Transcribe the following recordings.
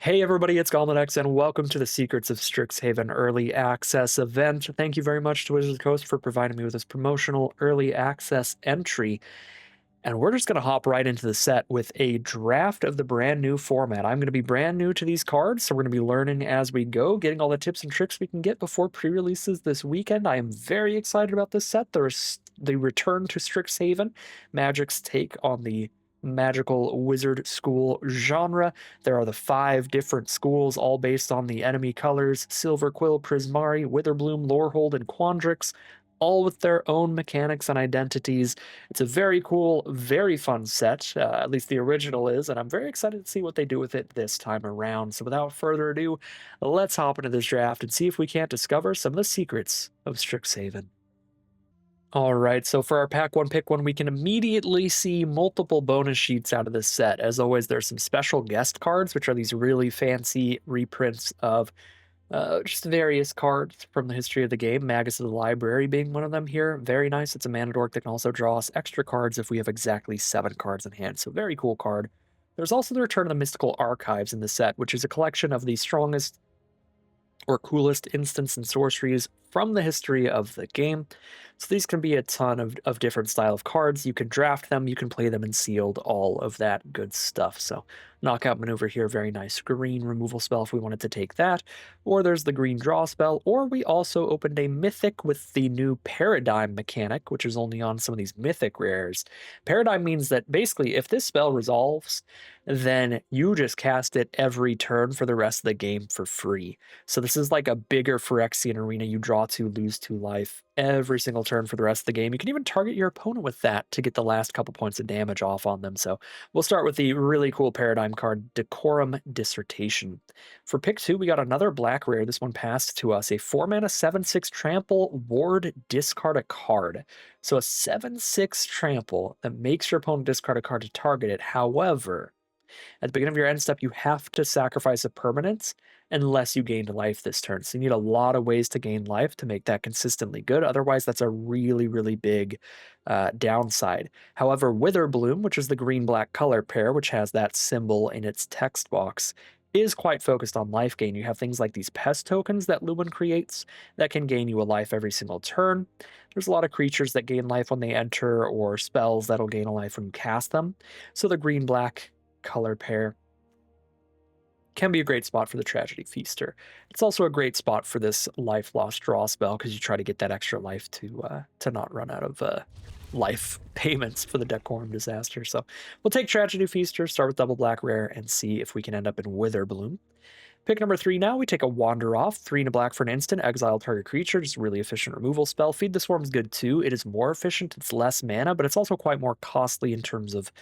Hey everybody, it's GoblinX and welcome to the Secrets of Strixhaven Early Access event. Thank you very much to Wizards of the Coast for providing me with this promotional early access entry. And we're just going to hop right into the set with a draft of the brand new format. I'm going to be brand new to these cards, so we're going to be learning as we go, getting all the tips and tricks we can get before pre-releases this weekend. I am very excited about this set. There's the return to Strixhaven, Magic's take on the magical wizard school genre. There are the 5 different schools, all based on the enemy colors: Silverquill, Prismari, Witherbloom, Lorehold, and Quandrix, all with their own mechanics and identities. It's a very cool, very fun set, at least the original is, and I'm very excited to see what they do with it this time around. So without further ado, let's hop into this draft and see if we can't discover some of the secrets of Strixhaven. All right, so for our pack one, pick one, we can immediately see multiple bonus sheets out of this set. As always, there's some special guest cards, which are these really fancy reprints of just various cards from the history of the game. Magus of the Library being one of them here. Very nice. It's a mana dork that can also draw us extra cards if we have exactly 7 cards in hand. So very cool card. There's also the Return of the Mystical Archives in the set, which is a collection of the strongest or coolest instants and sorceries from the history of the game. So these can be a ton of different style of cards. You can draft them, you can play them in sealed, all of that good stuff. So knockout maneuver here, very nice. Green removal spell if we wanted to take that. Or there's the green draw spell, or we also opened a mythic with the new paradigm mechanic, which is only on some of these mythic rares. Paradigm means that basically if this spell resolves, then you just cast it every turn for the rest of the game for free. So this is like a bigger Phyrexian arena. You draw 2, lose 2 life every single turn for the rest of the game. You can even target your opponent with that to get the last couple points of damage off on them. So we'll start with the really cool paradigm card, Decorum Dissertation. For pick 2, we got another black rare. This one passed to us, a 4-mana 7/6 trample, ward, discard a card. So a 7/6 trample that makes your opponent discard a card to target it. However, at the beginning of your end step, you have to sacrifice a permanent unless you gained life this turn. So you need a lot of ways to gain life to make that consistently good. Otherwise, that's a really, really big downside. However, Witherbloom, which is the green-black color pair, which has that symbol in its text box, is quite focused on life gain. You have things like these pest tokens that Lumen creates that can gain you a life every single turn. There's a lot of creatures that gain life when they enter, or spells that'll gain a life when you cast them. So the green-black color pair can be a great spot for the Tragedy Feaster. It's also a great spot for this life loss draw spell because you try to get that extra life to not run out of life payments for the Decorum Disaster. So we'll take Tragedy Feaster, start with double black rare, and see if we can end up in Witherbloom. Pick number 3 now, we take a Wander Off, 3 and a black for an instant, exile target creature, just a really efficient removal spell. Feed the Swarm is good too. It is more efficient, it's less mana, but it's also quite more costly in terms of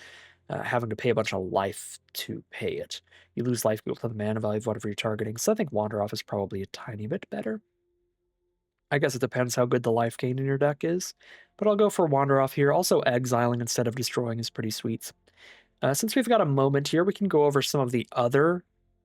having to pay a bunch of life to pay it. You lose life equal to the mana value of whatever you're targeting, so I think Wander Off is probably a tiny bit better. I guess it depends how good the life gain in your deck is, but I'll go for Wander Off here. Also, exiling instead of destroying is pretty sweet. Since we've got a moment here, we can go over some of the other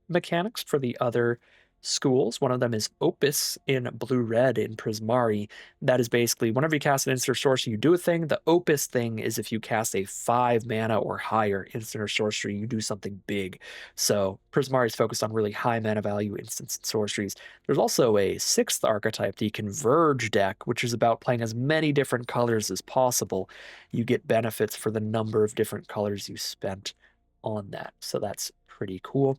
mechanics for the other schools. One of them is Opus in blue-red in Prismari. That is basically whenever you cast an instant or sorcery, you do a thing. The Opus thing is if you cast a 5 mana or higher instant or sorcery, you do something big. So Prismari is focused on really high mana value instants and sorceries. There's also a 6th archetype, the Converge deck, which is about playing as many different colors as possible. You get benefits for the number of different colors you spent on that. So that's pretty cool.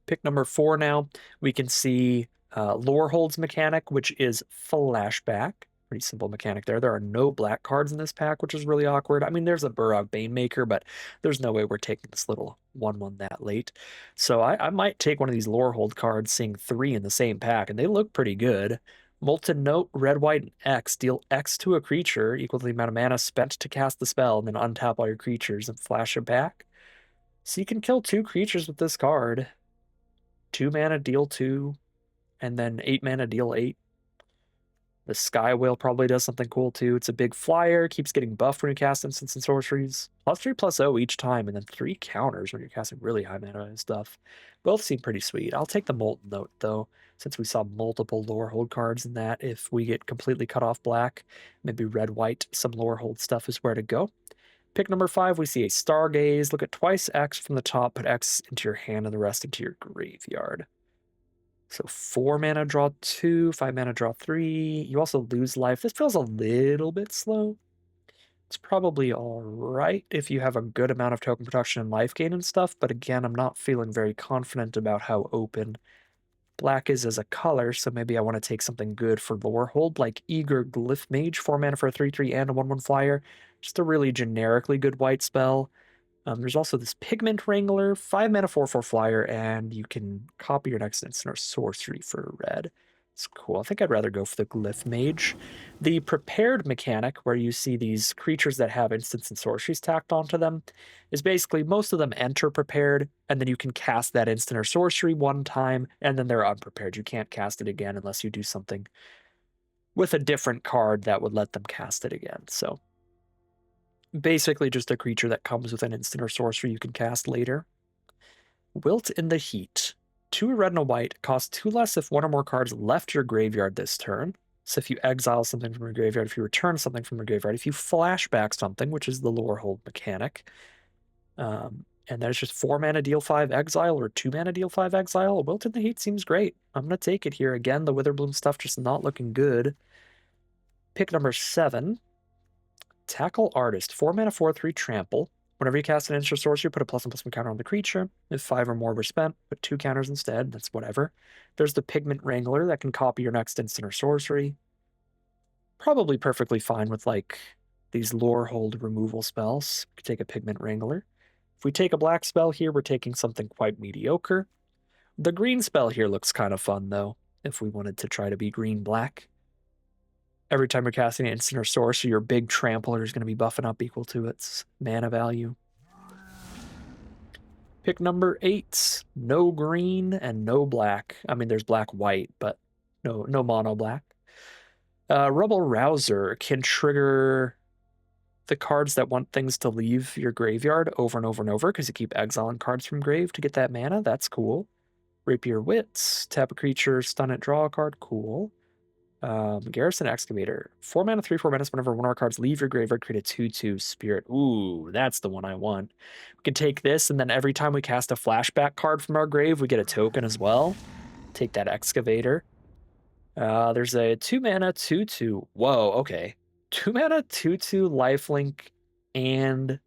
Pick number 4 now, we can see Lorehold's mechanic, which is Flashback. Pretty simple mechanic there. There are no black cards in this pack, which is really awkward. I mean, there's a Burog Banemaker, but there's no way we're taking this little 1/1 that late. So I might take one of these Lorehold cards, seeing 3 in the same pack, and they look pretty good. Molten Note, red, white, and X. Deal X to a creature equal to the amount of mana spent to cast the spell, and then untap all your creatures and flash it back. So you can kill 2 creatures with this card. 2 mana, deal 2, and then 8 mana, deal 8. The Sky Whale probably does something cool too. It's a big flyer, keeps getting buffed when you cast instants and sorceries. +3/+0 each time, and then 3 counters when you're casting really high mana and stuff. Both seem pretty sweet. I'll take the Molten Note though, since we saw multiple Lorehold cards in that. If we get completely cut off black, maybe red-white, some Lorehold stuff is where to go. Pick number 5, we see a Stargaze. Look at twice X from the top, put X into your hand and the rest into your graveyard. So 4 mana, draw 2, 5 mana, draw 3. You also lose life. This feels a little bit slow. It's probably all right if you have a good amount of token production and life gain and stuff, but again, I'm not feeling very confident about how open black is as a color, so maybe I want to take something good for Lorehold, like Eager Glyph Mage, 4 mana for a 3/3 and a 1/1 flyer. Just a really generically good white spell. There's also this Pigment Wrangler, 5 mana 4/4 flyer, and you can copy your next instant or sorcery for red. It's cool. I think I'd rather go for the Glyph Mage. The prepared mechanic, where you see these creatures that have instants and sorceries tacked onto them, is basically most of them enter prepared, and then you can cast that instant or sorcery one time, and then they're unprepared. You can't cast it again unless you do something with a different card that would let them cast it again. So basically just a creature that comes with an instant or sorcery you can cast later. Wilt in the Heat. 2 red and a white, cost 2 less if one or more cards left your graveyard this turn. So if you exile something from your graveyard, if you return something from your graveyard, if you flashback something, which is the Lorehold mechanic, and there's just 4 mana deal 5 exile or 2 mana deal 5 exile, Wilt in the Heat seems great. I'm going to take it here. Again, the Witherbloom stuff just not looking good. Pick number 7. Tackle Artist, 4 mana 4/3 trample. Whenever you cast an instant or sorcery, put a +1/+1 counter on the creature. If 5 or more were spent, put 2 counters instead. That's whatever. There's the Pigment Wrangler that can copy your next instant or sorcery. Probably perfectly fine with like these Lorehold removal spells. We could take a Pigment Wrangler. If we take a black spell here, we're taking something quite mediocre. The green spell here looks kind of fun though, if we wanted to try to be green-black. Every time you're casting an instant or sorcery, your big trampler is going to be buffing up equal to its mana value. Pick number 8. No green and no black. I mean, there's black-white, but no mono black. Rubble Rouser can trigger the cards that want things to leave your graveyard over and over and over because you keep exiling cards from grave to get that mana. That's cool. Rapier Wits. Tap a creature, stun it, draw a card. Cool. Garrison Excavator. 4 mana, 3/4 minutes. Whenever one of our cards leave your graveyard, create a 2/2 spirit. Ooh, that's the one I want. We can take this, and then every time we cast a flashback card from our grave, we get a token as well. Take that Excavator. There's a 2 mana, 2/2. Whoa, okay. 2 mana, 2/2 lifelink and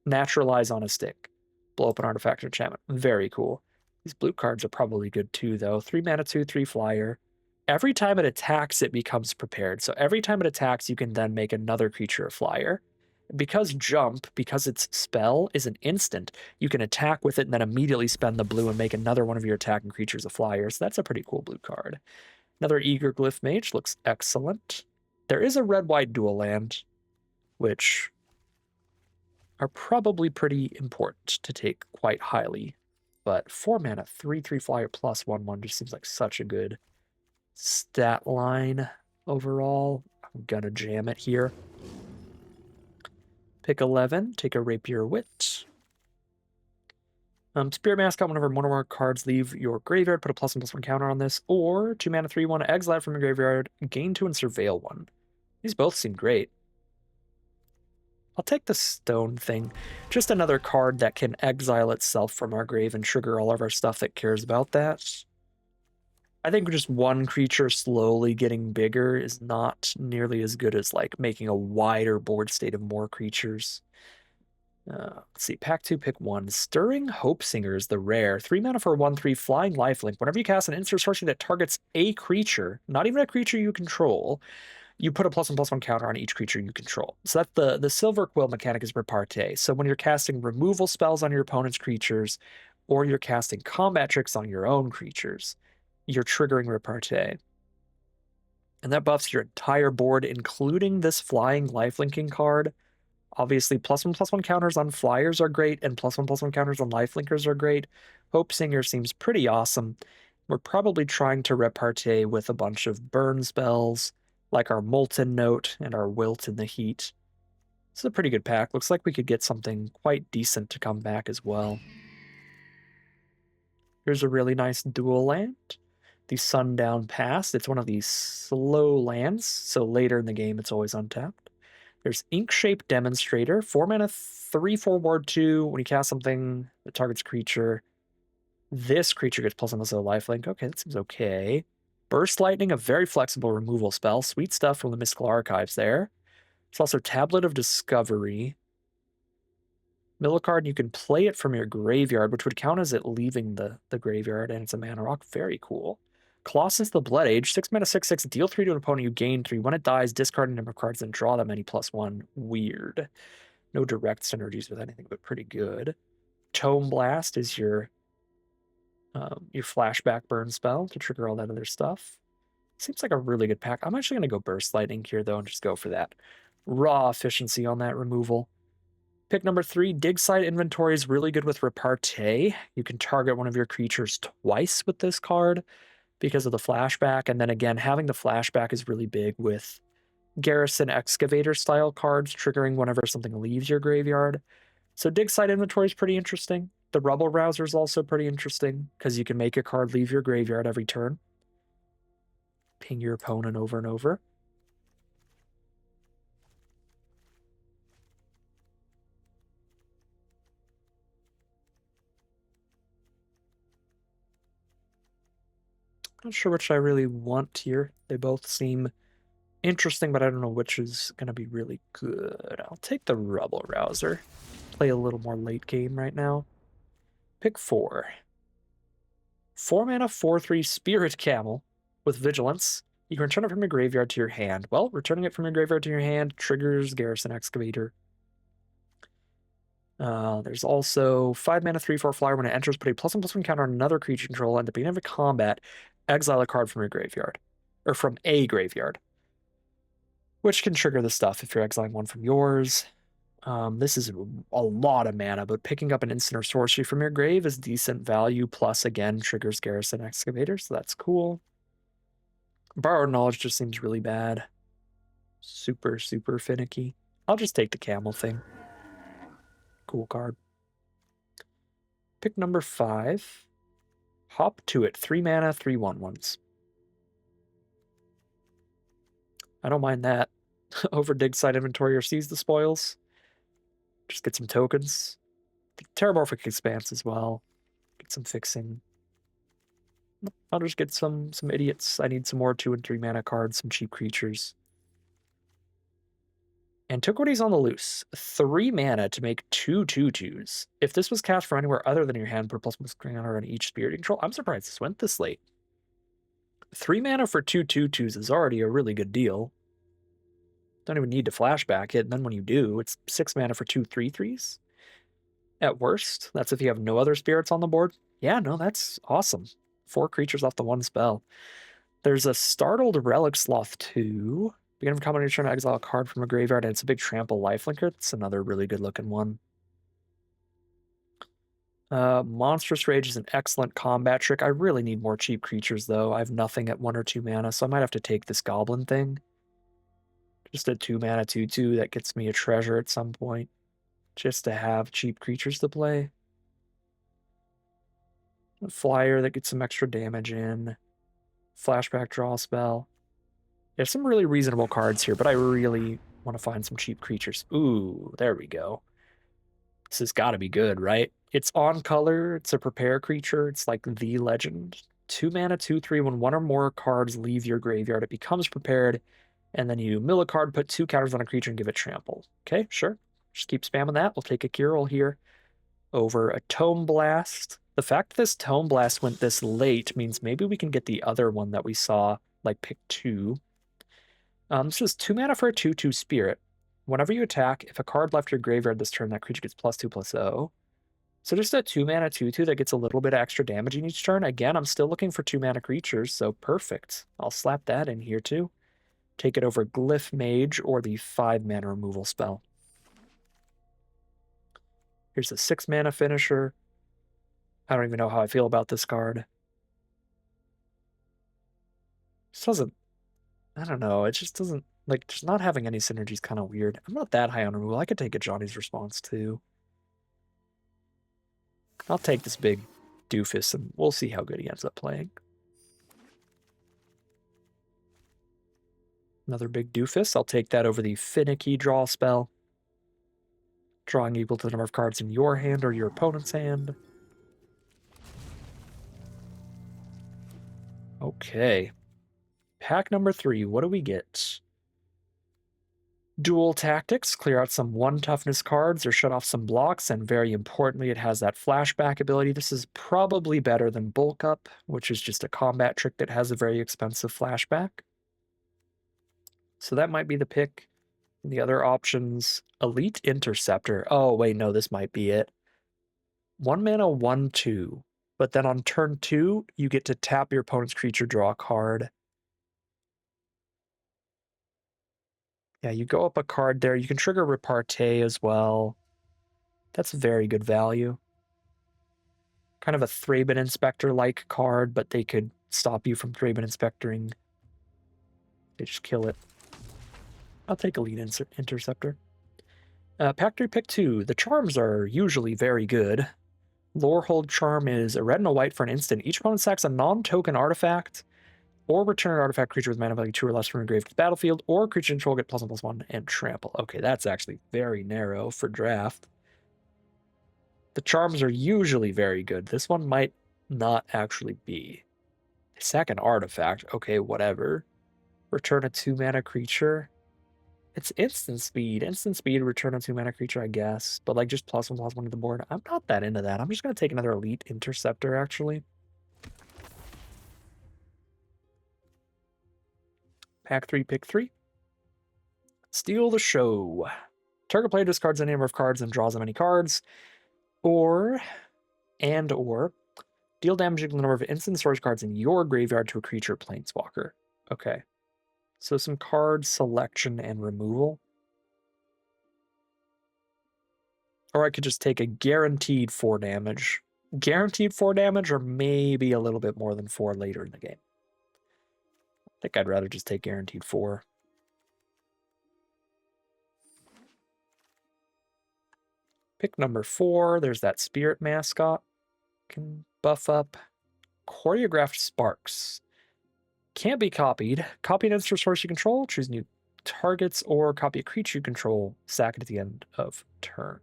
naturalize on a stick. Blow up an artifact or enchantment. Very cool. These blue cards are probably good too, though. 3 mana, 2/3 flyer. Every time it attacks, it becomes prepared. So every time it attacks, you can then make another creature a flyer. Because jump, because its spell is an instant, you can attack with it and then immediately spend the blue and make another one of your attacking creatures a flyer. So that's a pretty cool blue card. Another Eager Glyph Mage looks excellent. There is a red-white dual land, which are probably pretty important to take quite highly. But 4 mana, 3/3 flyer plus 1/1 just seems like such a good stat line overall. I'm gonna jam it here. Pick 11, take a Rapier Wit. Spirit Mascot, whenever one or more cards leave your graveyard, put a +1/+1 counter on this, or 2 mana 3/1, exile it from your graveyard, gain 2 and surveil 1. These both seem great. I'll take the stone thing. Just another card that can exile itself from our grave and trigger all of our stuff that cares about that. I think just one creature slowly getting bigger is not nearly as good as like making a wider board state of more creatures. Let's see, pack 2, pick 1. Stirring Hope Singer is the rare. 3 mana for 1/3 flying lifelink. Whenever you cast an instant sorcery that targets a creature, not even a creature you control, you put a +1/+1 counter on each creature you control. So that's the Silver Quill mechanic is repartee. So when you're casting removal spells on your opponent's creatures, or you're casting combat tricks on your own creatures, you're triggering repartee. And that buffs your entire board, including this flying lifelinking card. Obviously, +1/+1 counters on flyers are great, and +1/+1 counters on lifelinkers are great. Hope Singer seems pretty awesome. We're probably trying to repartee with a bunch of burn spells, like our Molten Note and our Wilt in the Heat. It's a pretty good pack. Looks like we could get something quite decent to come back as well. Here's a really nice dual land. The Sundown Pass. It's one of these slow lands, so later in the game it's always untapped. There's Ink-Shape Demonstrator, 4 mana, 3/4 ward 2. When you cast something that targets creature, this creature gets plus +1 lifelink. Okay, that seems okay. Burst Lightning, a very flexible removal spell. Sweet stuff from the Mystical Archives there. There's also Tablet of Discovery. Mill a card, you can play it from your graveyard, which would count as it leaving the graveyard, and it's a mana rock. Very cool. Colossus the Blood Age, 6 mana, 6/6, deal 3 to an opponent, you gain 3. When it dies, discard a number of cards and draw that many +1. Weird. No direct synergies with anything, but pretty good. Tome Blast is your flashback burn spell to trigger all that other stuff. Seems like a really good pack. I'm actually going to go Burst Lightning here, though, and just go for that raw efficiency on that removal. Pick number 3, Dig Site Inventory is really good with Repartee. You can target one of your creatures twice with this card because of the flashback, and then again, having the flashback is really big with Garrison Excavator style cards triggering whenever something leaves your graveyard. So Dig Site Inventory is pretty interesting. The Rubble Rouser is also pretty interesting because you can make a card leave your graveyard every turn. Ping your opponent over and over. Not sure which I really want here. They both seem interesting, but I don't know which is going to be really good. I'll take the Rubble Rouser. Play a little more late game right now. Pick 4. 4 mana, 4/3 Spirit Camel with Vigilance. You can return it from your graveyard to your hand. Well, returning it from your graveyard to your hand triggers Garrison Excavator. There's also 5 mana, 3/4 flyer. When it enters, put a +1/+1 counter on another creature control. At the beginning of a combat, exile a card from your graveyard. Or from a graveyard. Which can trigger the stuff if you're exiling one from yours. This is a lot of mana, but picking up an instant or sorcery from your grave is decent value. Plus, again, triggers Garrison Excavator, so that's cool. Borrowed Knowledge just seems really bad. Super, super finicky. I'll just take the camel thing. Cool card. Pick number 5. Hop to it. 3 mana, 3/1/1s. I don't mind that. Over Dig Site Inventory or Seize the Spoils. Just get some tokens. Terramorphic Expanse as well. Get some fixing. I'll just get some idiots. I need some more 2 and 3 mana cards, some cheap creatures. Antiquities on the Loose. 3 mana to make 2 2/2s. If this was cast from anywhere other than your hand, put +1 counter on each spirit control. I'm surprised this went this late. 3 mana for 2 2/2s is already a really good deal. Don't even need to flashback it, and then when you do, it's 6 mana for 2 3/3s. At worst, that's if you have no other spirits on the board. Yeah, no, that's awesome. 4 creatures off the 1 spell. There's a Startled Relic Sloth 2. Beginning of combat, you're trying to exile a card from a graveyard, and it's a big trample lifelinker. It's another really good looking one. Monstrous Rage is an excellent combat trick. I really need more cheap creatures, though. I have nothing at 1 or 2 mana, so I might have to take this goblin thing. Just a 2 mana 2/2 that gets me a treasure at some point. Just to have cheap creatures to play. A flyer that gets some extra damage in. Flashback draw spell. There's some really reasonable cards here, but I really want to find some cheap creatures. Ooh, there we go. This has got to be good, right? It's on color. It's a prepare creature. It's like the legend. 2 mana, 2/3. When 1 or more cards leave your graveyard, it becomes prepared. And then you mill a card, put 2 counters on a creature, and give it trample. Okay, sure. Just keep spamming that. We'll take a Kirill here over a Tome Blast. The fact that this Tome Blast went this late means maybe we can get the other one that we saw, like pick 2. This is 2 mana for a 2/2 Spirit. Whenever you attack, if a card left your graveyard this turn, that creature gets +2/+0. So just a 2 mana 2/2 that gets a little bit of extra damage in each turn. Again, I'm still looking for 2 mana creatures, so perfect. I'll slap that in here too. Take it over Glyph Mage or the 5 mana removal spell. Here's a 6 mana finisher. I don't even know how I feel about this card. This doesn't, I don't know, it just doesn't, like, just not having any synergy is kind of weird. I'm not that high on removal. I could take a Johnny's Response too. I'll take this big doofus and we'll see how good he ends up playing. Another big doofus. I'll take that over the finicky draw spell. Drawing equal to the number of cards in your hand or your opponent's hand. Okay. Pack number 3, what do we get? Dual Tactics, clear out some 1 toughness cards or shut off some blocks, and very importantly, it has that flashback ability. This is probably better than Bulk Up, which is just a combat trick that has a very expensive flashback. So that might be the pick. The other options, Elite Interceptor. Oh, wait, no, this might be it. 1 mana, 1/2. But then on turn 2, you get to tap your opponent's creature, draw a card. Yeah, you go up a card there. You can trigger Repartee as well. That's very good value. Kind of a Thraben Inspector-like card, but they could stop you from Thraben Inspectoring. They just kill it. I'll take Elite Interceptor. Pack 3, pick 2. The charms are usually very good. Lorehold charm is a red and a white for an instant. Each opponent sacks a non-token artifact, or return an artifact creature with mana value 2 or less from your grave to the battlefield, or creature control get +1/+1 and trample. Okay, that's actually very narrow for draft. The charms are usually very good. This one might not actually be. Sack an artifact. Okay, whatever. Return a 2-mana creature. It's instant speed. Instant speed, return a 2-mana creature, I guess. But like just +1/+1 to the board. I'm not that into that. I'm just going to take another Elite Interceptor, actually. Pack 3, pick 3. Steal the Show. Target player discards any number of cards and draws them any cards. Or deal damage equal to the number of instant storage cards in your graveyard to a creature planeswalker. Okay. So some card selection and removal. Or I could just take a guaranteed 4 damage. Guaranteed 4 damage, or maybe a little bit more than 4 later in the game. I think I'd rather just take guaranteed 4. Pick number 4. There's that Spirit Mascot. Can buff up. Choreographed Sparks. Can't be copied. Copy an instant source you control, choose new targets, or copy a creature you control, sack it at the end of turn.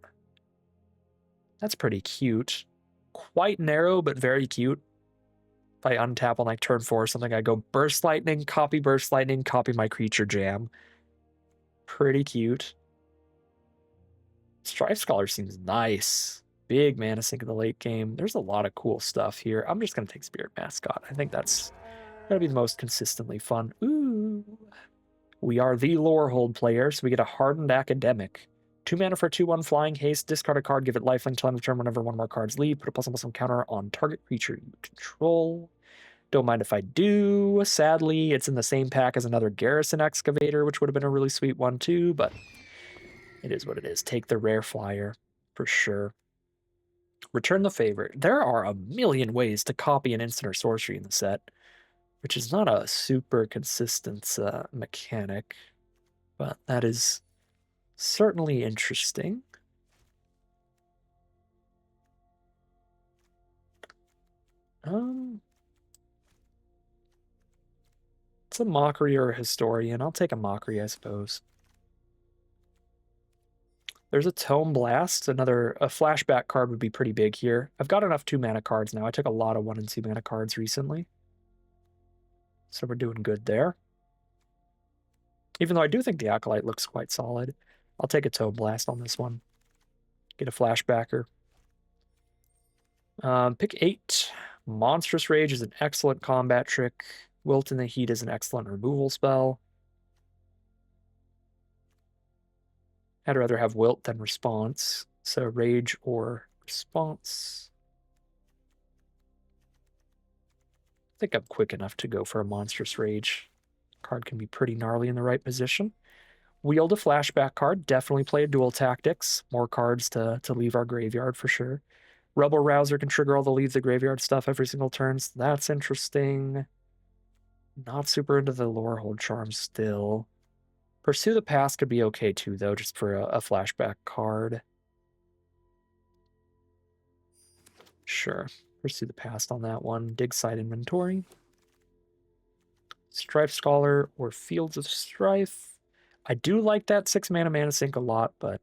That's pretty cute. Quite narrow, but very cute. If I untap on like turn 4 or something, I go Burst Lightning, copy my creature jam. Pretty cute. Strife Scholar seems nice. Big mana sink in the late game. There's a lot of cool stuff here. I'm just going to take Spirit Mascot. I think that's going to be the most consistently fun. Ooh. We are the Lorehold player, so we get a Hardened Academic. 2 mana for 2/1 flying haste. Discard a card, give it lifelink till end of turn whenever 1 more cards leave. Put a +1/+1 counter on target creature you control. Don't mind if I do. Sadly, it's in the same pack as another Garrison Excavator, which would have been a really sweet one too, but it is what it is. Take the rare flyer, for sure. Return the favor. There are a million ways to copy an instant or sorcery in the set, which is not a super consistent mechanic, but that is certainly interesting. It's a Mockery or a Historian. I'll take a Mockery, I suppose. There's a Tome Blast. A flashback card would be pretty big here. I've got enough 2-mana cards now. I took a lot of 1 and 2-mana cards recently. So we're doing good there. Even though I do think the Acolyte looks quite solid. I'll take a Tome Blast on this one. Get a flashbacker. Pick 8. Monstrous Rage is an excellent combat trick. Wilt in the Heat is an excellent removal spell. I'd rather have Wilt than Response. So Rage or Response. I think I'm quick enough to go for a Monstrous Rage. Card can be pretty gnarly in the right position. Wield a flashback card. Definitely play a Dual Tactics. More cards to leave our graveyard for sure. Rebel Rouser can trigger all the leave the graveyard stuff every single turn. So that's interesting. Not super into the Lorehold charm still. Pursue the Past could be okay too, though, just for a flashback card. Sure. Pursue the Past on that one. Dig Side Inventory. Strife Scholar or Fields of Strife. I do like that 6 mana sink a lot, but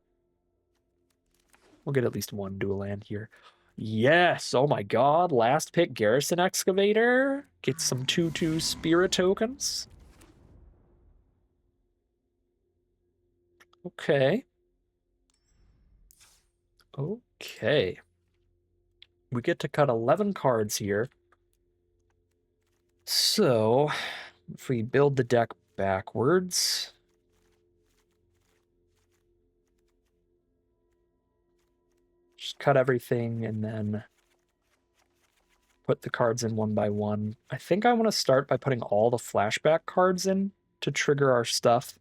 we'll get at least one dual land here. Yes, oh my god, last pick Garrison Excavator. Get some 2/2 spirit tokens. Okay. Okay. We get to cut 11 cards here. So, if we build the deck backwards, just cut everything and then put the cards in one by one. I think I want to start by putting all the flashback cards in to trigger our stuff.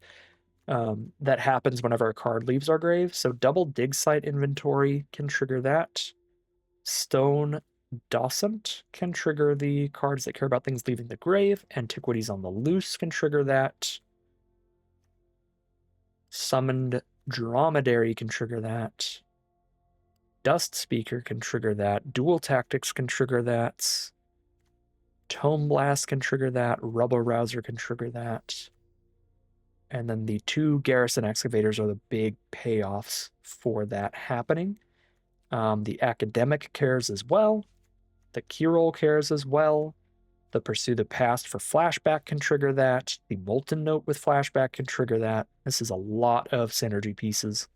That happens whenever a card leaves our grave. So double dig site inventory can trigger that. Stone Docent can trigger the cards that care about things leaving the grave. Antiquities on the Loose can trigger that. Summoned Dromedary can trigger that. Dust Speaker can trigger that. Dual Tactics can trigger that. Tome Blast can trigger that. Rubble Rouser can trigger that. And then the 2 Garrison Excavators are the big payoffs for that happening. The Academic cares as well. The Keyroll cares as well. The Pursue the Past for Flashback can trigger that. The Molten Note with Flashback can trigger that. This is a lot of synergy pieces.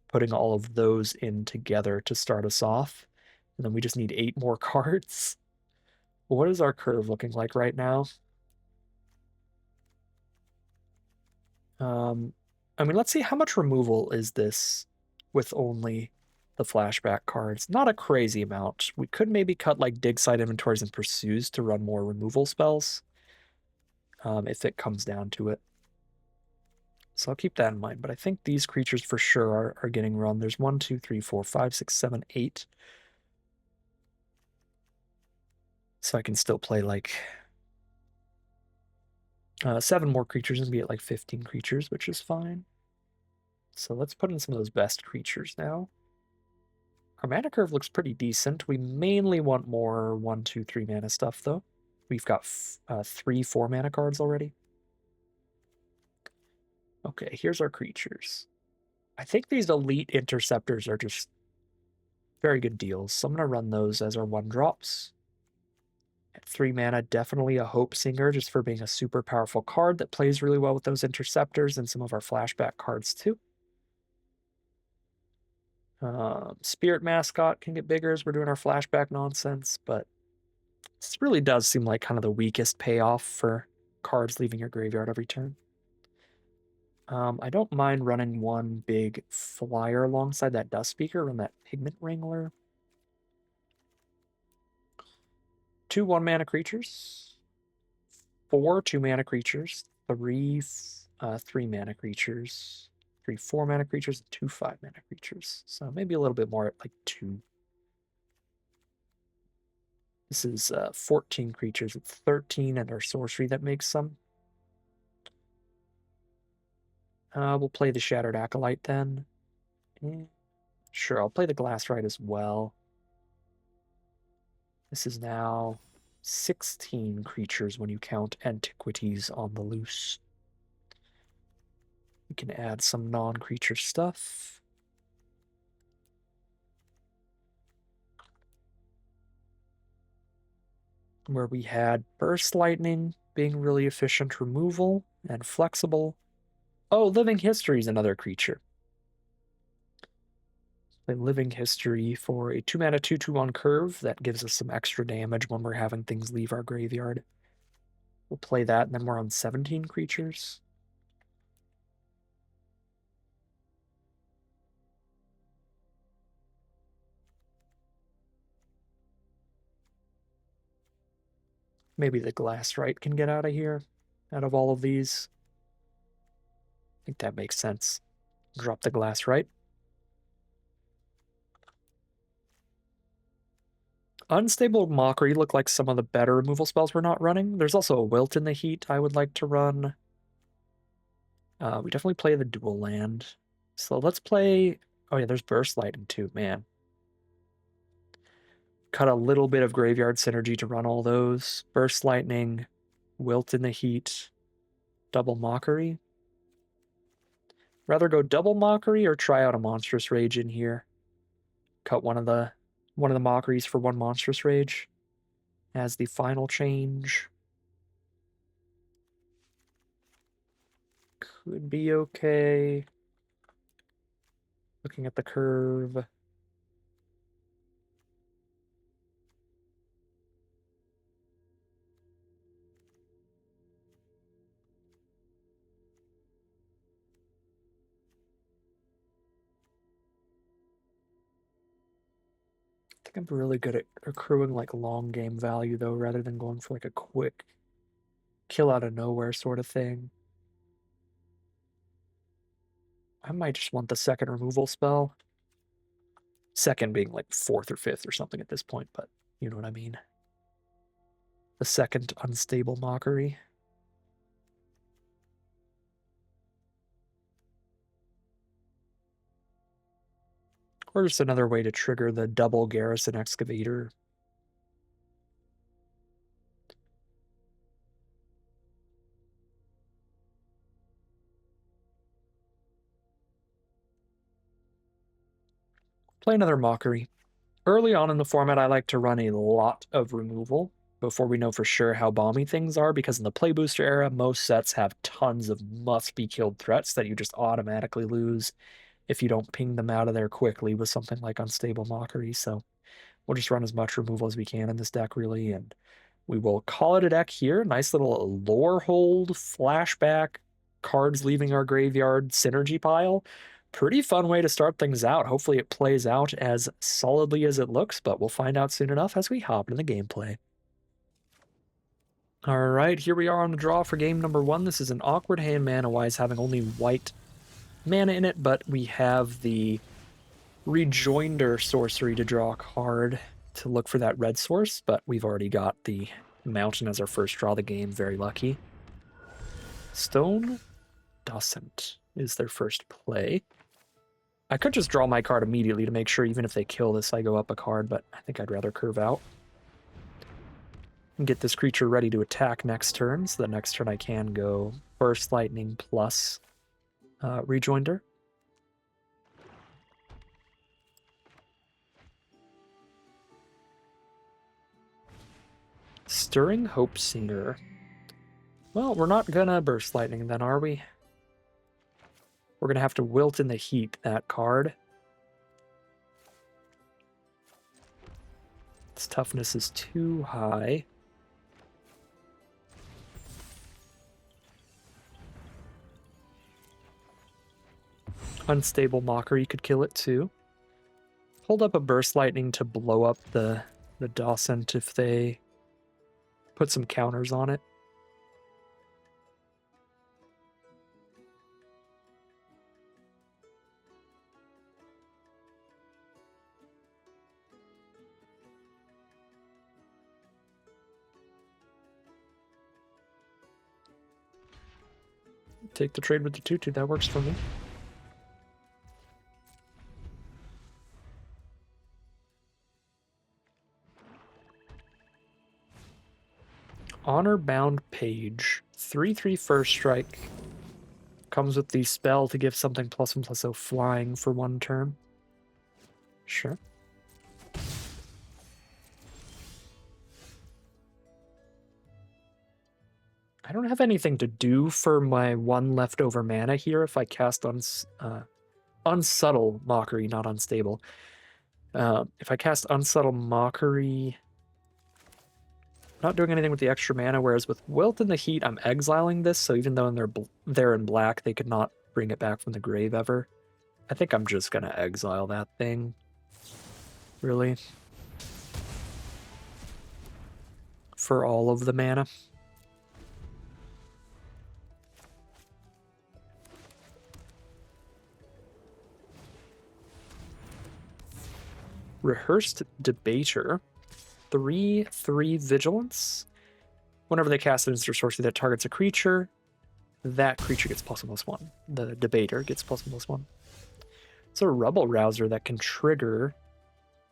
Putting all of those in together to start us off. And then we just need 8 more cards. What is our curve looking like right now? I mean, let's see how much removal is this with only the flashback cards. Not a crazy amount. We could maybe cut like dig site inventories and pursues to run more removal spells if it comes down to it. So I'll keep that in mind. But I think these creatures for sure are getting run. There's 1, 2, 3, 4, 5, 6, 7, 8. So I can still play like 7 more creatures and be at like 15 creatures, which is fine. So let's put in some of those best creatures now. Our mana curve looks pretty decent. We mainly want more 1, 2, 3 mana stuff, though. We've got 3 4 mana cards already. Okay, here's our creatures. I think these elite interceptors are just very good deals, so I'm going to run those as our 1-drops. At 3 mana, definitely a Hope Singer, just for being a super powerful card that plays really well with those interceptors and some of our flashback cards, too. Spirit Mascot can get bigger as we're doing our flashback nonsense, but this really does seem like kind of the weakest payoff for cards leaving your graveyard every turn. I don't mind running one big flyer alongside that Dust Speaker, run that Pigment Wrangler. 2 1-mana creatures, 4 2-mana creatures, 3 3-mana creatures, 3 4-mana creatures, and 2 5-mana creatures. So maybe a little bit more at like 2. This is 14 creatures. It's 13 and our sorcery that makes some. We'll play the Shattered Acolyte then. Sure, I'll play the Glassrite as well. This is now 16 creatures when you count Antiquities on the Loose. We can add some non-creature stuff. Where we had Burst Lightning being really efficient removal and flexible. Oh, Living History is another creature. Play Living History for a 2-mana 2/2 on curve. That gives us some extra damage when we're having things leave our graveyard. We'll play that, and then we're on 17 creatures. Maybe the Glassrite can get out of here, out of all of these. I think that makes sense. Drop the Glassrite. Unstable Mockery look like some of the better removal spells we're not running. There's also a Wilt in the Heat I would like to run. We definitely play the dual land. So let's play... Oh yeah, there's Burst Lightning too, man. Cut a little bit of Graveyard Synergy to run all those. Burst Lightning, Wilt in the Heat, double Mockery. Rather go double Mockery or try out a Monstrous Rage in here. Cut one of the Mockeries for one Monstrous Rage as the final change. Could be okay. Looking at the curve. I think I'm really good at accruing like long game value though, rather than going for like a quick kill out of nowhere sort of thing. I might just want the second removal spell. Second being like fourth or fifth or something at this point, but you know what I mean. The second unstable Mockery. Or just another way to trigger the double Garrison Excavator. Play another Mockery. Early on in the format, I like to run a lot of removal before we know for sure how bomby things are, because in the Play Booster era, most sets have tons of must-be-killed threats that you just automatically lose if you don't ping them out of there quickly with something like Unstable Mockery. So we'll just run as much removal as we can in this deck, really, and we will call it a deck here. Nice little Lorehold flashback, cards leaving our graveyard synergy pile. Pretty fun way to start things out. Hopefully it plays out as solidly as it looks, but we'll find out soon enough as we hop into the gameplay. All right, here we are on the draw for game number 1. This is an awkward hand mana-wise, having only white mana in it, but we have the Rejoinder sorcery to draw a card to look for that red source, but we've already got the mountain as our first draw of the game. Very lucky. Stone Docent is their first play. I could just draw my card immediately to make sure even if they kill this, I go up a card, but I think I'd rather curve out. And get this creature ready to attack next turn, so the next turn I can go Burst Lightning plus Rejoinder. Stirring Hope Singer. Well, we're not gonna Burst Lightning then, are we? We're gonna have to Wilt in the Heat that card. Its toughness is too high. Unstable Mockery could kill it too. Hold up a Burst Lightning to blow up the Docent if they put some counters on it. Take the trade with the 2/2, that works for me. Honor-Bound Page. 3/3 first strike. Comes with the spell to give something +1/+0 flying for one turn. Sure. I don't have anything to do for my one leftover mana here if I cast Unsubtle Mockery, not Unstable. If I cast Unsubtle Mockery, not doing anything with the extra mana, whereas with Wilt in the Heat, I'm exiling this, so even though they're in black, they could not bring it back from the grave ever. I think I'm just going to exile that thing. Really. For all of the mana. Rehearsed Debater. 3/3 Vigilance. Whenever they cast an instant sorcery that targets a creature, that creature gets +1/+1. The Debater gets +1/+1. It's a Rubble Rouser that can trigger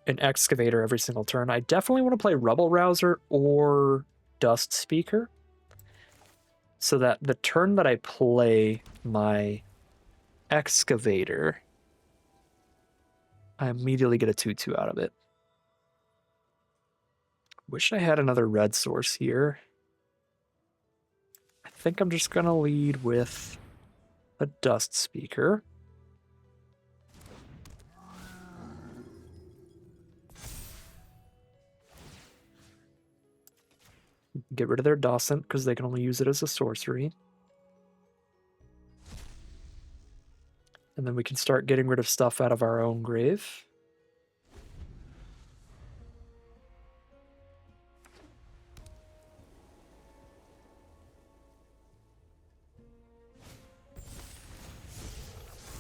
an Excavator every single turn. I definitely want to play Rubble Rouser or Dust Speaker. so that the turn that I play my excavator, I immediately get a 2/2 out of it. Wish I had another red source here. I think I'm just going to lead with a dust speaker. Get rid of their Docent because they can only use it as a sorcery. And then we can start getting rid of stuff out of our own grave.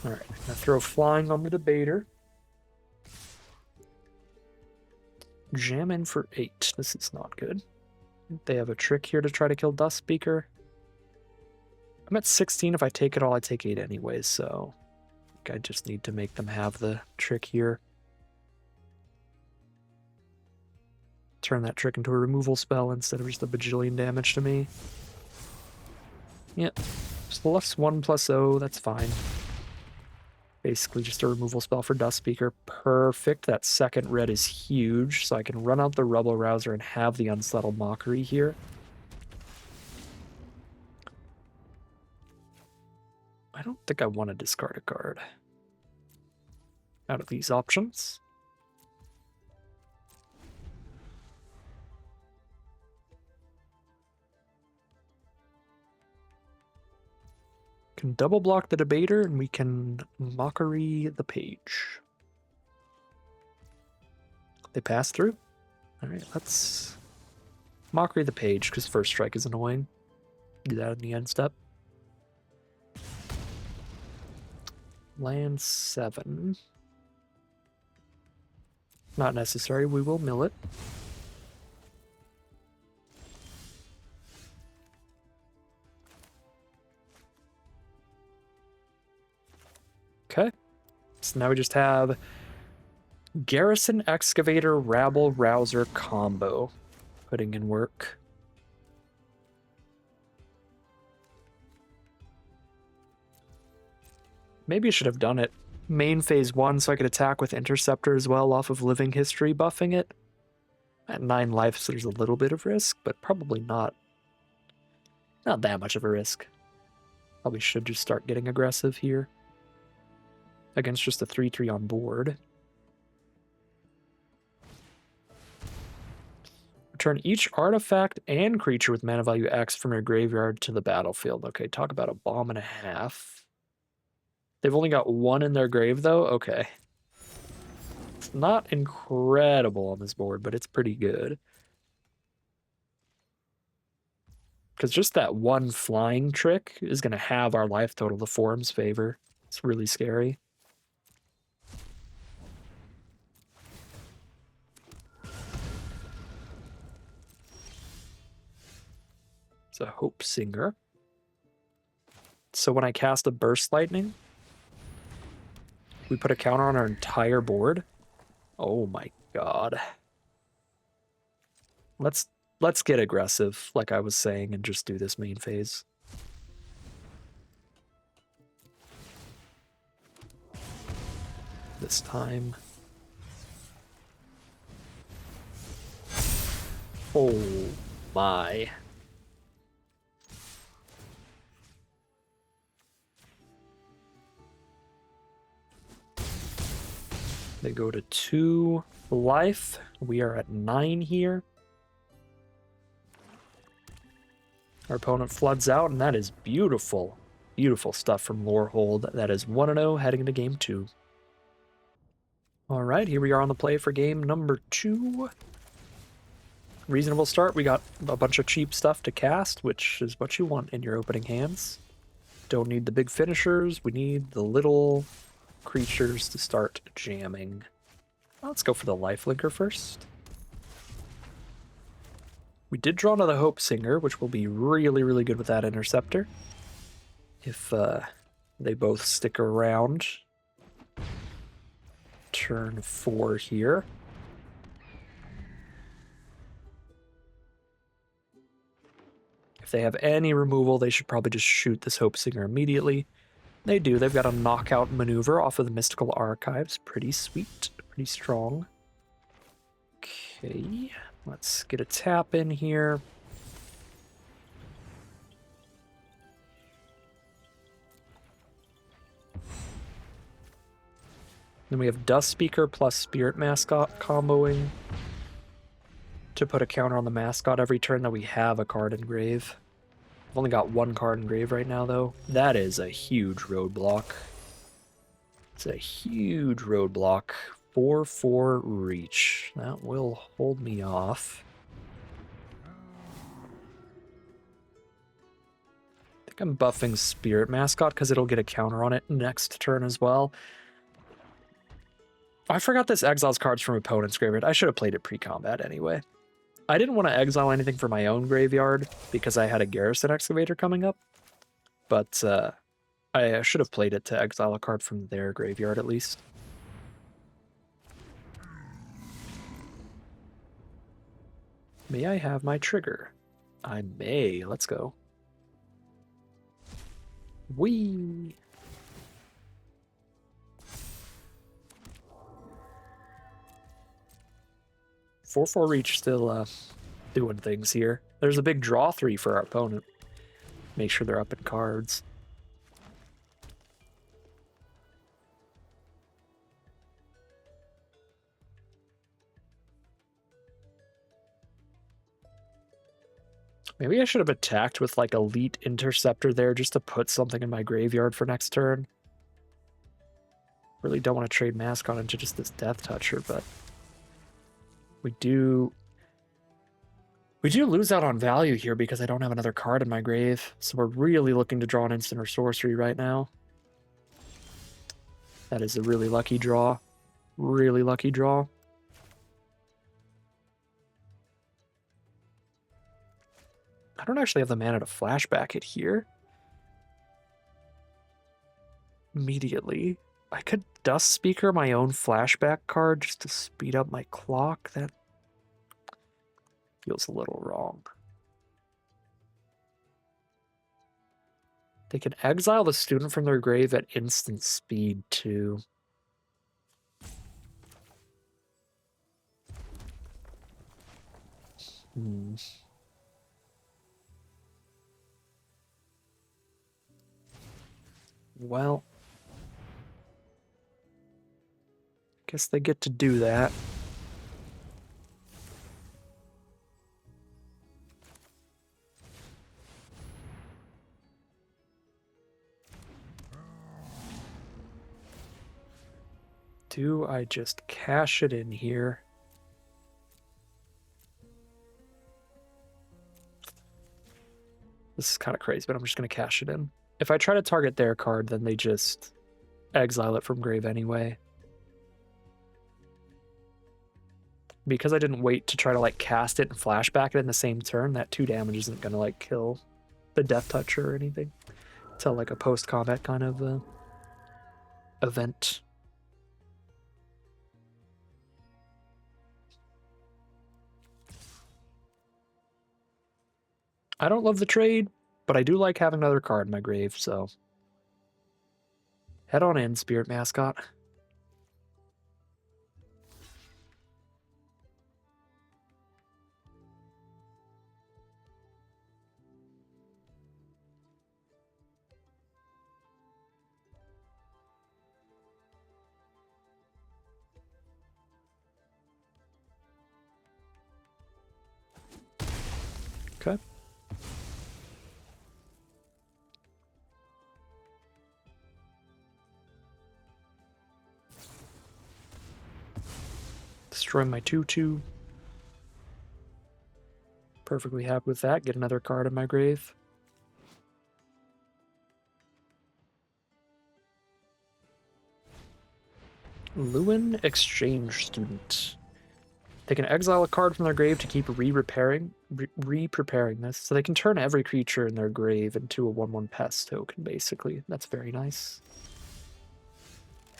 Alright, I'm going to throw flying on the debater. Jam in for 8. This is not good. They have a trick here to try to kill Dust Speaker. I'm at 16. If I take it all, I take 8 anyways, so I just need to make them have the trick here. Turn that trick into a removal spell instead of just a bajillion damage to me. Yep. +1/+0, that's fine. Basically just a removal spell for Dust Speaker. Perfect. That second red is huge, so I can run out the Rebel Rouser and have the Unsettled Mockery here. I don't think I want to discard a card out of these options. Can double block the debater and we can mockery the page. They pass through. All right, let's mockery the page because first strike is annoying. Do that in the end step. Land 7. Not necessary. We will mill it. Okay. So now we just have Garrison Excavator Rabble Rouser combo putting in work. Maybe I should have done it main phase 1 so I could attack with Interceptor as well off of Living History buffing it. At 9 life, so there's a little bit of risk, but probably not that much of a risk. Probably should just start getting aggressive here against just a 3/3 on board. Return each artifact and creature with mana value X from your graveyard to the battlefield. Okay, talk about a bomb and a half. They've only got 1 in their grave, though? Okay. It's not incredible on this board, but it's pretty good. Because just that 1 flying trick is going to have our life total to Forum's favor. It's really scary. It's a Hope Singer. So when I cast a Burst Lightning, we put a counter on our entire board. Oh my god. Let's get aggressive, like I was saying, and just do this main phase. This time. Oh my. They go to 2 life. We are at 9 here. Our opponent floods out, and that is beautiful. Beautiful stuff from Lorehold. That is 1-0 heading into game 2. All right, here we are on the play for game number 2. Reasonable start. We got a bunch of cheap stuff to cast, which is what you want in your opening hands. Don't need the big finishers. We need the little creatures to start jamming. Let's go for the lifelinker first. We did draw another Hope Singer, which will be really, really good with that Interceptor. If they both stick around. Turn 4 here. If they have any removal, they should probably just shoot this Hope Singer immediately. They do. They've got a knockout maneuver off of the Mystical Archives. Pretty sweet. Pretty strong. Okay. Let's get a tap in here. Then we have Dust Speaker plus Spirit Mascot comboing to put a counter on the Mascot every turn that we have a card in grave. I've only got one card in grave right now, though. That is a huge roadblock. It's a huge roadblock. 4/4 reach. That will hold me off. I think I'm buffing Spirit Mascot because it'll get a counter on it next turn as well. I forgot this exiles cards from opponent's graveyard. I should have played it pre-combat anyway. I didn't want to exile anything for my own graveyard because I had a Garrison Excavator coming up, but I should have played it to exile a card from their graveyard at least. May I have my trigger? I may. Let's go. Whee! Four reach still doing things here. There's a big draw 3 for our opponent. Make sure they're up in cards. Maybe I should have attacked with like Elite Interceptor there just to put something in my graveyard for next turn. Really don't want to trade Mascot into just this Death Toucher, but we do lose out on value here because I don't have another card in my grave. So we're really looking to draw an instant or sorcery right now. That is a really lucky draw. Really lucky draw. I don't actually have the mana to flashback it here. Immediately. I could Dust Speaker my own flashback card just to speed up my clock. That feels a little wrong. They can exile the student from their grave at instant speed, too. Well, guess they get to do that. Do I just cash it in here? This is kind of crazy, but I'm just going to cash it in. If I try to target their card, then they just exile it from grave anyway. Because I didn't wait to try to like cast it and flashback it in the same turn, that 2 damage isn't going to like kill the Death Toucher or anything. It's like a post-combat kind of event. I don't love the trade, but I do like having another card in my grave, so head on in, Spirit Mascot. Okay. Destroy my 2/2. Perfectly happy with that. Get another card in my grave. Lewin Exchange Student. They can exile a card from their grave to keep re-preparing this. So they can turn every creature in their grave into a 1/1 pest token, basically. That's very nice.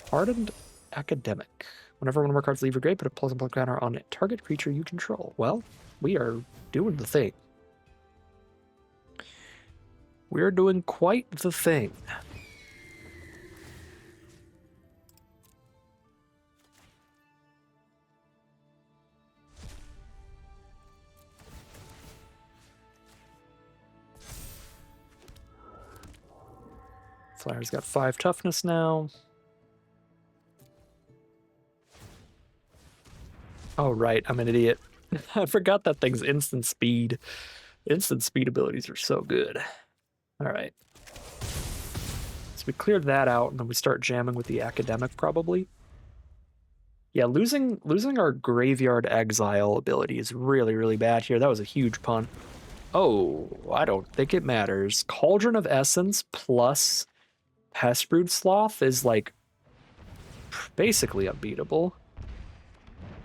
Hardened Academic. Whenever one of our cards leave your grave, put a +1/+1 counter on a target creature you control. Well, we are doing the thing. We're doing quite the thing. Flyer's got 5 toughness now. Oh, right, I'm an idiot. I forgot that thing's instant speed. Instant speed abilities are so good. All right. So we cleared that out, and then we start jamming with the academic, probably. Yeah, losing our Graveyard Exile ability is really, really bad here. That was a huge punt. Oh, I don't think it matters. Cauldron of Essence plus Pestbrood Sloth is, like, basically unbeatable.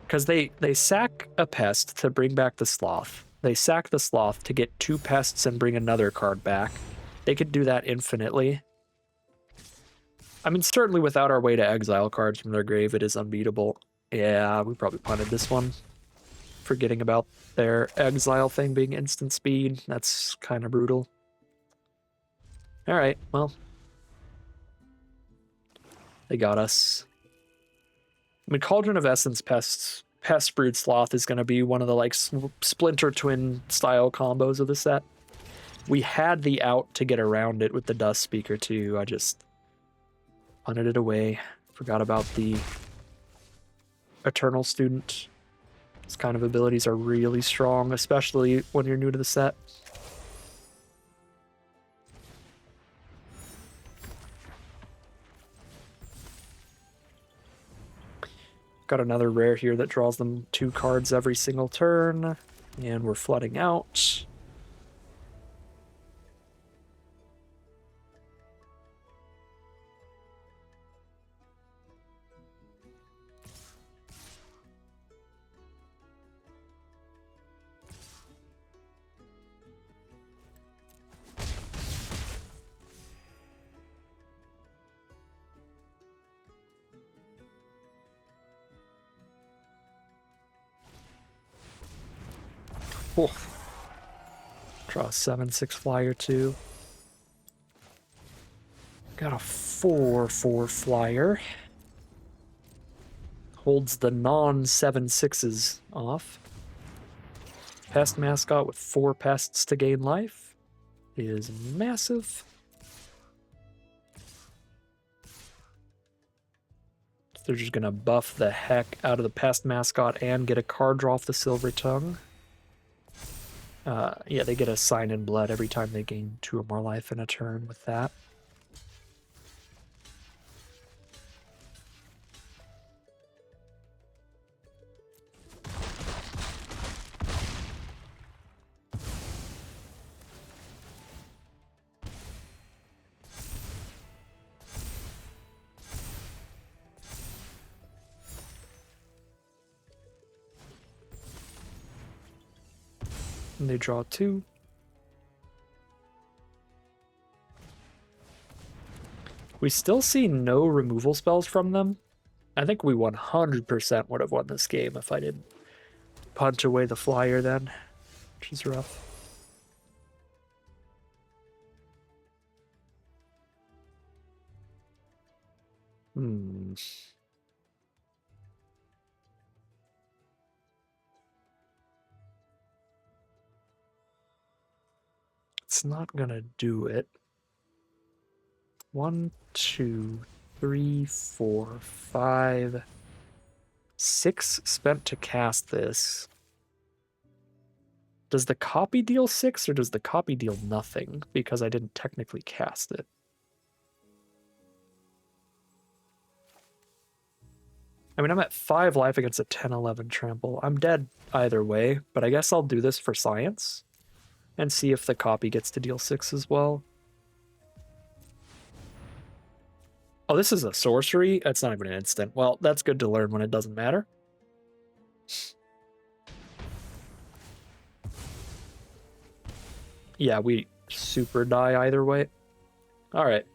Because they sack a pest to bring back the sloth. They sack the sloth to get 2 pests and bring another card back. They could do that infinitely. I mean, certainly without our way to exile cards from their grave, it is unbeatable. Yeah, we probably punted this one. Forgetting about their exile thing being instant speed. That's kind of brutal. Alright, well. They got us. I mean, Cauldron of Essence Pestbrood Sloth is going to be one of the, like, Splinter Twin style combos of the set. We had the out to get around it with the Dust Speaker too. I just punted it away. Forgot about the Eternal Student. These kind of abilities are really strong, especially when you're new to the set. Got another rare here that draws them 2 cards every single turn, and we're flooding out. Oh. Draw a 7/6 flyer too. Got a 4/4 flyer. Holds the non-7/6s off. Pest Mascot with 4 pests to gain life is massive. They're just gonna buff the heck out of the Pest Mascot and get a card draw off the Silver Tongue. Yeah, they get a Sign in Blood every time they gain 2 or more life in a turn with that. And they draw 2. We still see no removal spells from them. I think we 100% would have won this game if I didn't punch away the flyer then, which is rough. It's not gonna do it. 1, 2, 3, 4, 5, 6 spent to cast this. Does the copy deal 6 or does the copy deal nothing? Because I didn't technically cast it. I mean, I'm at 5 life against a 10/11 trample. I'm dead either way, but I guess I'll do this for science and see if the copy gets to deal 6 as well. Oh, this is a sorcery? That's not even an instant. Well, that's good to learn when it doesn't matter. Yeah, we super die either way. All right.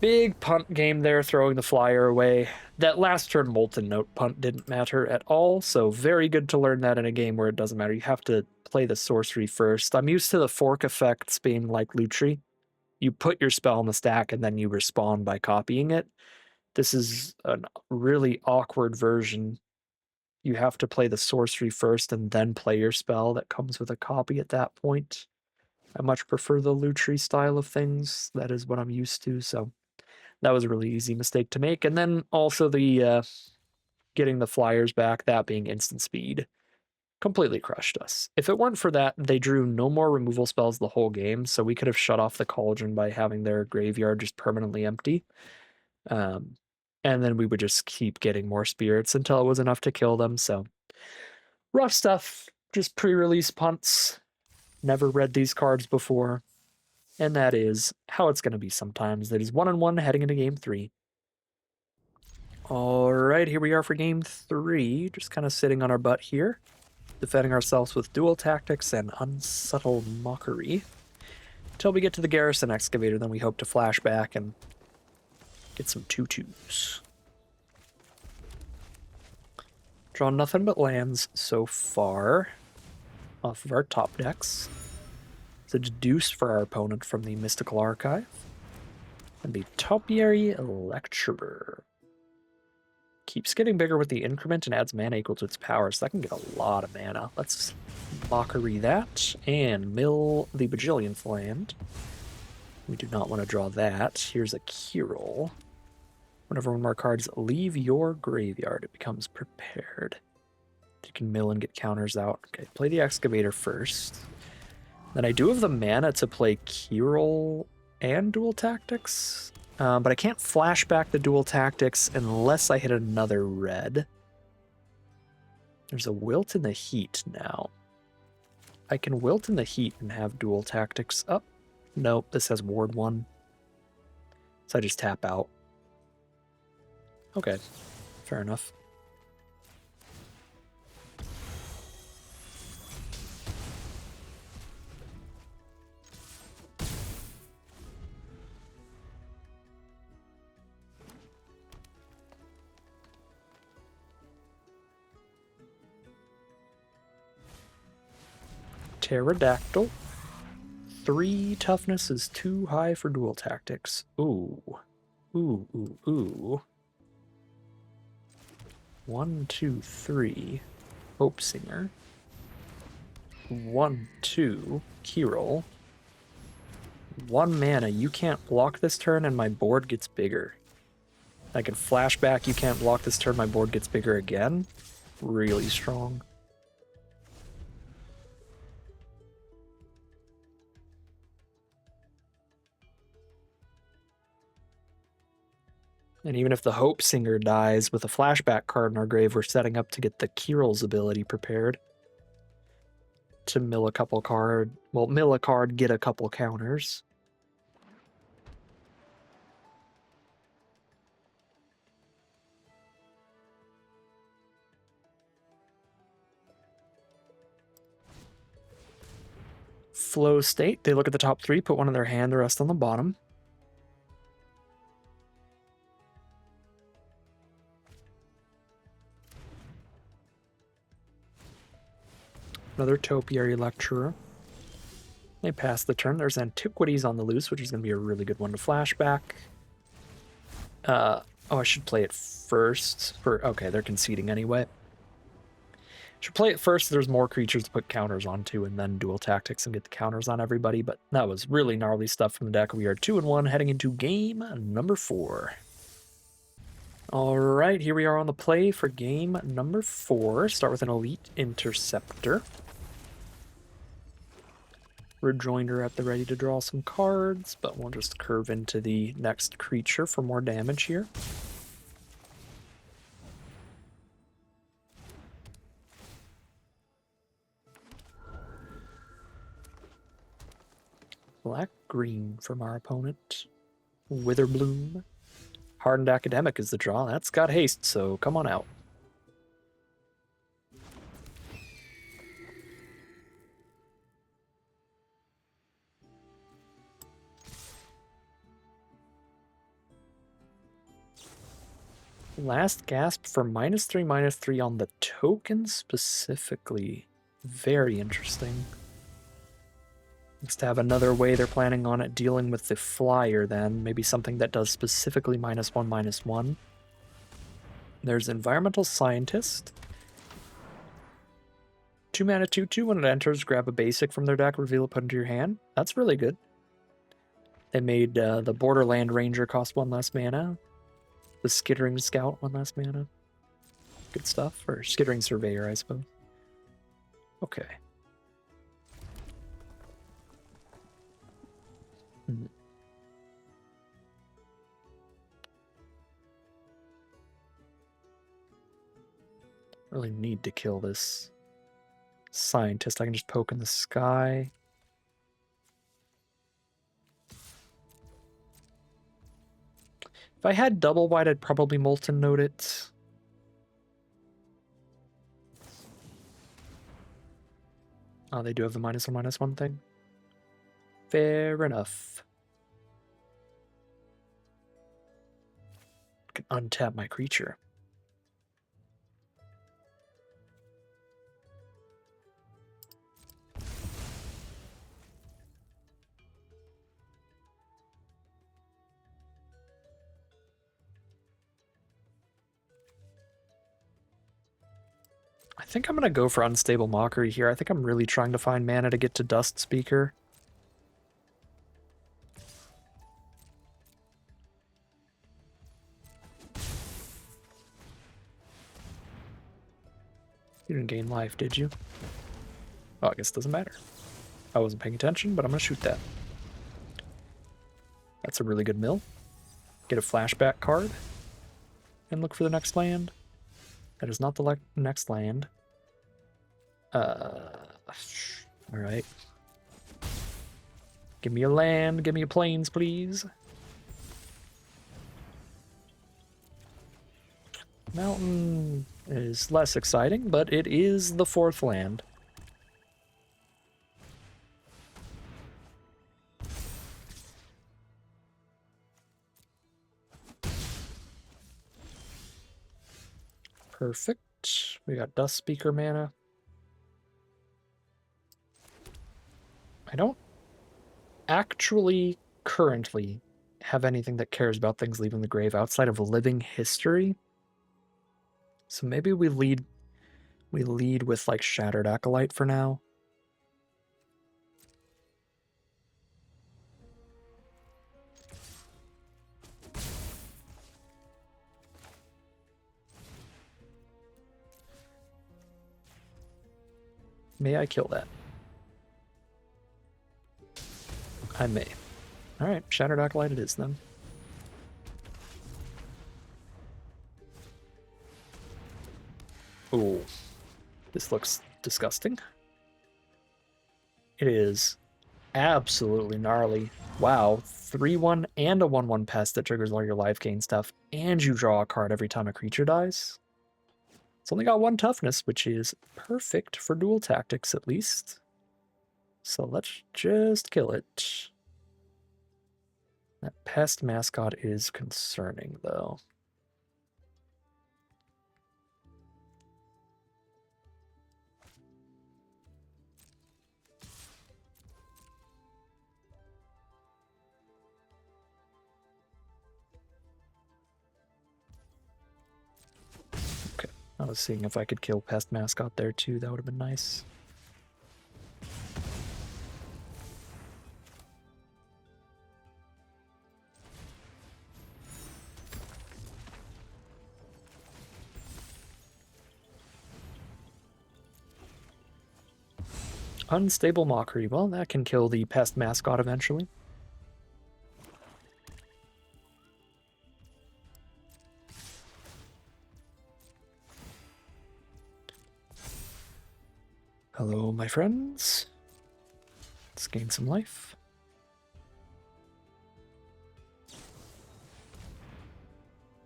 Big punt game there, throwing the flyer away. That last turn Molten Note punt didn't matter at all, so very good to learn that in a game where it doesn't matter. You have to play the sorcery first. I'm used to the fork effects being like Lutri. You put your spell in the stack and then you respawn by copying it. This is a really awkward version. You have to play the sorcery first and then play your spell that comes with a copy at that point. I much prefer the Lutri style of things. That is what I'm used to, so that was a really easy mistake to make. And then also the getting the flyers back, that being instant speed, completely crushed us. If it weren't for that, they drew no more removal spells the whole game, so we could have shut off the Cauldron by having their graveyard just permanently empty. And then we would just keep getting more spirits until it was enough to kill them, so rough stuff. Just pre-release punts. Never read these cards before. And that is how it's going to be sometimes. That is 1-1 heading into game 3. All right, here we are for game 3. Just kind of sitting on our butt here, defending ourselves with dual tactics and unsubtle mockery. Until we get to the Garrison Excavator, then we hope to flash back and get some 2/2s. Drawn nothing but lands so far off of our top decks. It's a deduce for our opponent from the Mystical Archive. And the Topiary Lecturer. Keeps getting bigger with the increment and adds mana equal to its power, so that can get a lot of mana. Let's mockery that and mill the Bajillionth land. We do not want to draw that. Here's a Kyril. Whenever one of our cards leave your graveyard, it becomes prepared. You can mill and get counters out. Okay, play the Excavator first. Then I do have the mana to play Kyril and Dual Tactics, but I can't flash back the Dual Tactics unless I hit another red. There's a Wilt in the Heat now. I can Wilt in the Heat and have Dual Tactics up. Nope, this has Ward 1. So I just tap out. Okay, fair enough. Pterodactyl. 3 toughness is too high for Dual Tactics. Ooh. Ooh, ooh, ooh. 1, 2, 3. Hope Singer. 1, 2. Kyril. 1 mana. You can't block this turn and my board gets bigger. I can flash back. You can't block this turn. My board gets bigger again. Really strong. And even if the Hope Singer dies with a flashback card in our grave, we're setting up to get the Kyril's ability prepared. To mill a couple card. Well, mill a card, get a couple counters. Flow state. They look at the top 3, put one in their hand, the rest on the bottom. Another Topiary Lecturer. They pass the turn. There's Antiquities on the loose, which is going to be a really good one to flashback. Oh, I should play it first. Okay, they're conceding anyway. Should play it first. There's more creatures to put counters onto, and then Dual Tactics and get the counters on everybody. But that was really gnarly stuff from the deck. We are 2-1 heading into game number 4. All right, here we are on the play for game number 4. Start with an Elite Interceptor. Rejoinder at the ready to draw some cards, but we'll just curve into the next creature for more damage here. Black-green from our opponent. Witherbloom. Hardened Academic is the draw. That's got haste, so come on out. Last gasp for -3/-3 on the token specifically. Very interesting. Looks to have another way they're planning on it dealing with the flyer then. Maybe something that does specifically -1/-1. There's Environmental Scientist. 2 mana 2/2. When it enters, grab a basic from their deck, reveal it, put into your hand. That's really good. They made the Borderland Ranger cost 1 less mana. The Skittering Scout 1 less mana. Good stuff. Or Skittering Surveyor, I suppose. Okay. Really need to kill this scientist. I can just poke in the sky. If I had double white, I'd probably Molten Note it. Oh, they do have the -1/-1 thing. Fair enough. I can untap my creature. I think I'm going to go for Unstable Mockery here. I think I'm really trying to find mana to get to Dust Speaker. You didn't gain life, did you? Oh, I guess it doesn't matter. I wasn't paying attention, but I'm going to shoot that. That's a really good mill. Get a flashback card and look for the next land. That is not the next land. Alright. Give me a land, give me a plains, please. Mountain is less exciting, but it is the 4th land. Perfect. We got Dust Speaker mana. I don't actually currently have anything that cares about things leaving the grave outside of living history. So maybe we lead with like Shattered Acolyte for now. May I kill that? I may. Alright, Shattered Acolyte it is then. Ooh. This looks disgusting. It is absolutely gnarly. Wow, 3/1 and a 1/1 pest that triggers all your life gain stuff, and you draw a card every time a creature dies. It's only got 1 toughness, which is perfect for dual tactics at least. So let's just kill it. That pest mascot is concerning, though. Okay, I was seeing if I could kill pest mascot there too. That would have been nice. Unstable Mockery. Well, that can kill the pest mascot eventually. Hello, my friends. Let's gain some life.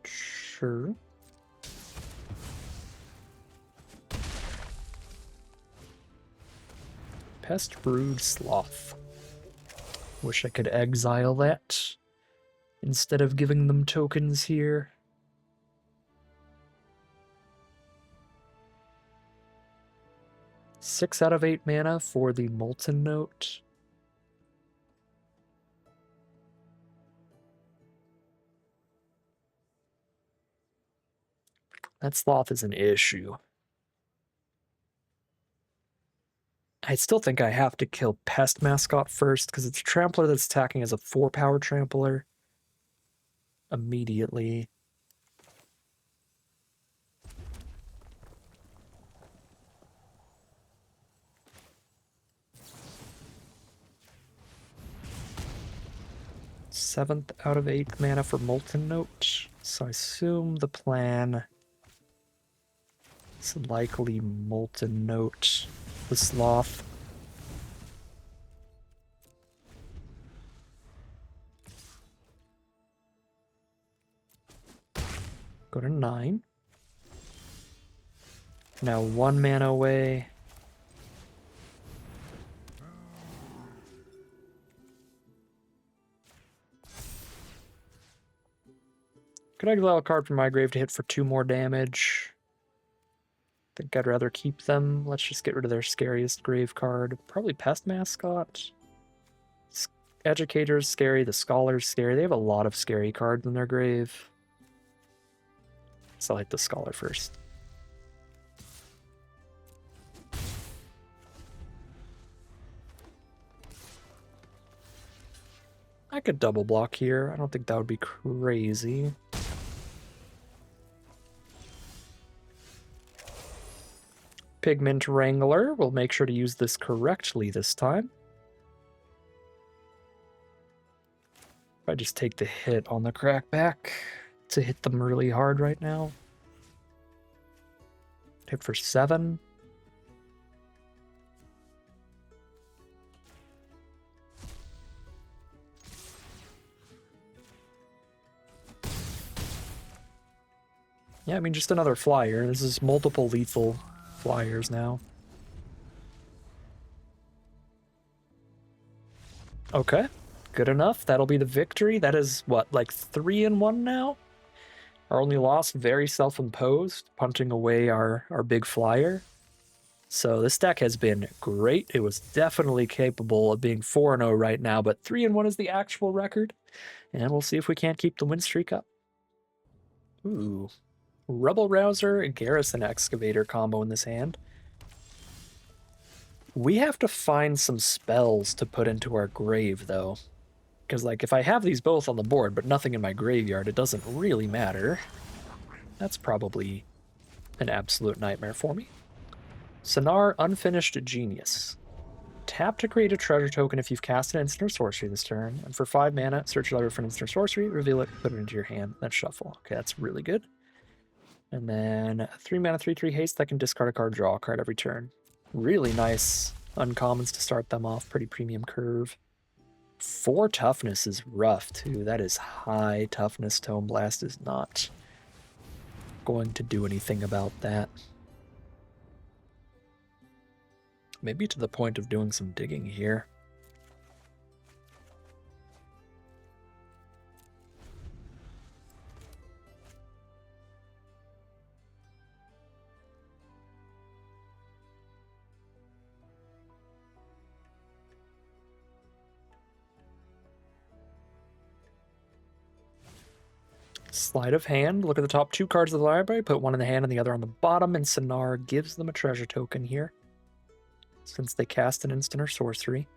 Sure. Pest Brood Sloth. Wish I could exile that instead of giving them tokens here. 6 out of 8 mana for the Molten Note. That Sloth is an issue. I still think I have to kill Pest Mascot first, because it's a Trampler that's attacking as a 4-power Trampler immediately. Seventh out of 8 mana for Molten Note. So I assume the plan is likely Molten Note, the Sloth. Go to 9. Now 1 mana away. Could exile a card from my grave to hit for 2 more damage. I think I'd rather keep them. Let's just get rid of their scariest grave card. Probably Pest Mascot. Educator's scary, the Scholar's scary. They have a lot of scary cards in their grave. So I like the Scholar first. I could double block here. I don't think that would be crazy. Pigment Wrangler. We'll make sure to use this correctly this time. If I just take the hit on the crackback to hit them really hard right now. Hit for 7. Yeah, I mean, just another flyer. This is multiple lethal flyers now. Okay, good enough. That'll be the victory. That is, what, like 3-1 now? Our only loss, very self-imposed, punching away our big flyer. So this deck has been great. It was definitely capable of being 4-0 right now, but 3-1 is the actual record. And we'll see if we can't keep the win streak up. Ooh. Rebel Rouser and Garrison Excavator combo in this hand. We have to find some spells to put into our grave, though. Because, like, if I have these both on the board, but nothing in my graveyard, it doesn't really matter. That's probably an absolute nightmare for me. Sonar Unfinished Genius. Tap to create a treasure token if you've cast an instant or sorcery this turn. And for 5 mana, search your library for an instant or sorcery, reveal it, put it into your hand, then shuffle. Okay, that's really good. And then 3 mana, 3/3 haste that can discard a card, draw a card every turn. Really nice uncommons to start them off. Pretty premium curve. 4 toughness is rough too. That is high toughness. Tome Blast is not going to do anything about that. Maybe to the point of doing some digging here. Sleight of hand. Look at the top 2 cards of the library. Put one in the hand and the other on the bottom. And Sonar gives them a treasure token here, since they cast an instant or sorcery.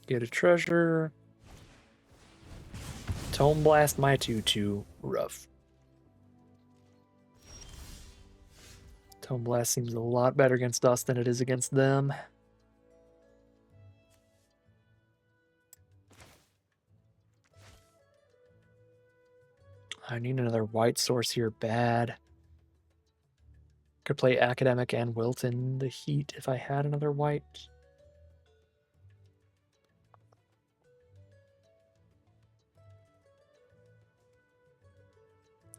Get a treasure. Tome Blast my 2/2. Rough. Tome Blast seems a lot better against us than it is against them. I need another white source here bad. Could play Academic and Wilton the Heat if I had another white.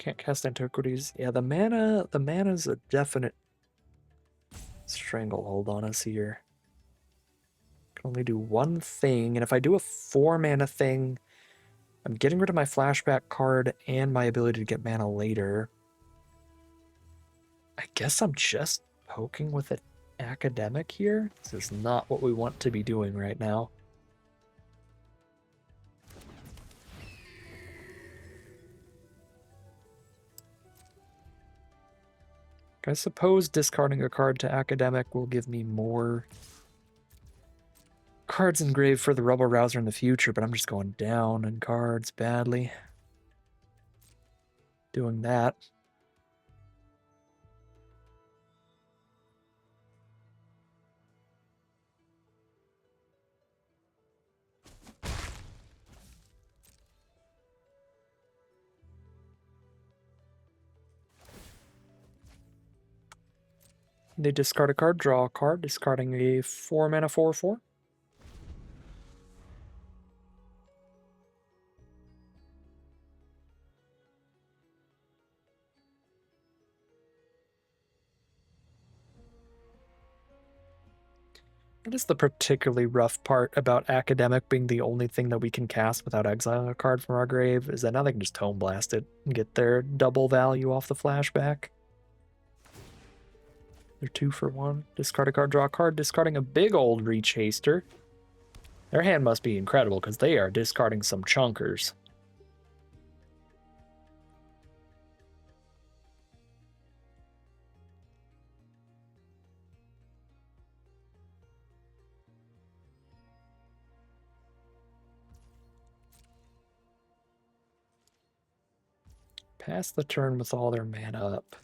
Can't cast Antiquities. Yeah, the mana's a definite stranglehold on us here. Can only do one thing, and if I do a 4-mana thing, I'm getting rid of my flashback card and my ability to get mana later. I guess I'm just poking with an academic here. This is not what we want to be doing right now. I suppose discarding a card to academic will give me more cards engraved for the Rebel Rouser in the future, but I'm just going down in cards badly. Doing that. They discard a card, draw a card, discarding a 4-mana 4/4. What is the particularly rough part about academic being the only thing that we can cast without exiling a card from our grave is that now they can just Tome Blast it and get their double value off the flashback. They're 2 for 1. Discard a card, draw a card, discarding a big old Reach Haster. Their hand must be incredible because they are discarding some chunkers. Pass the turn with all their mana up.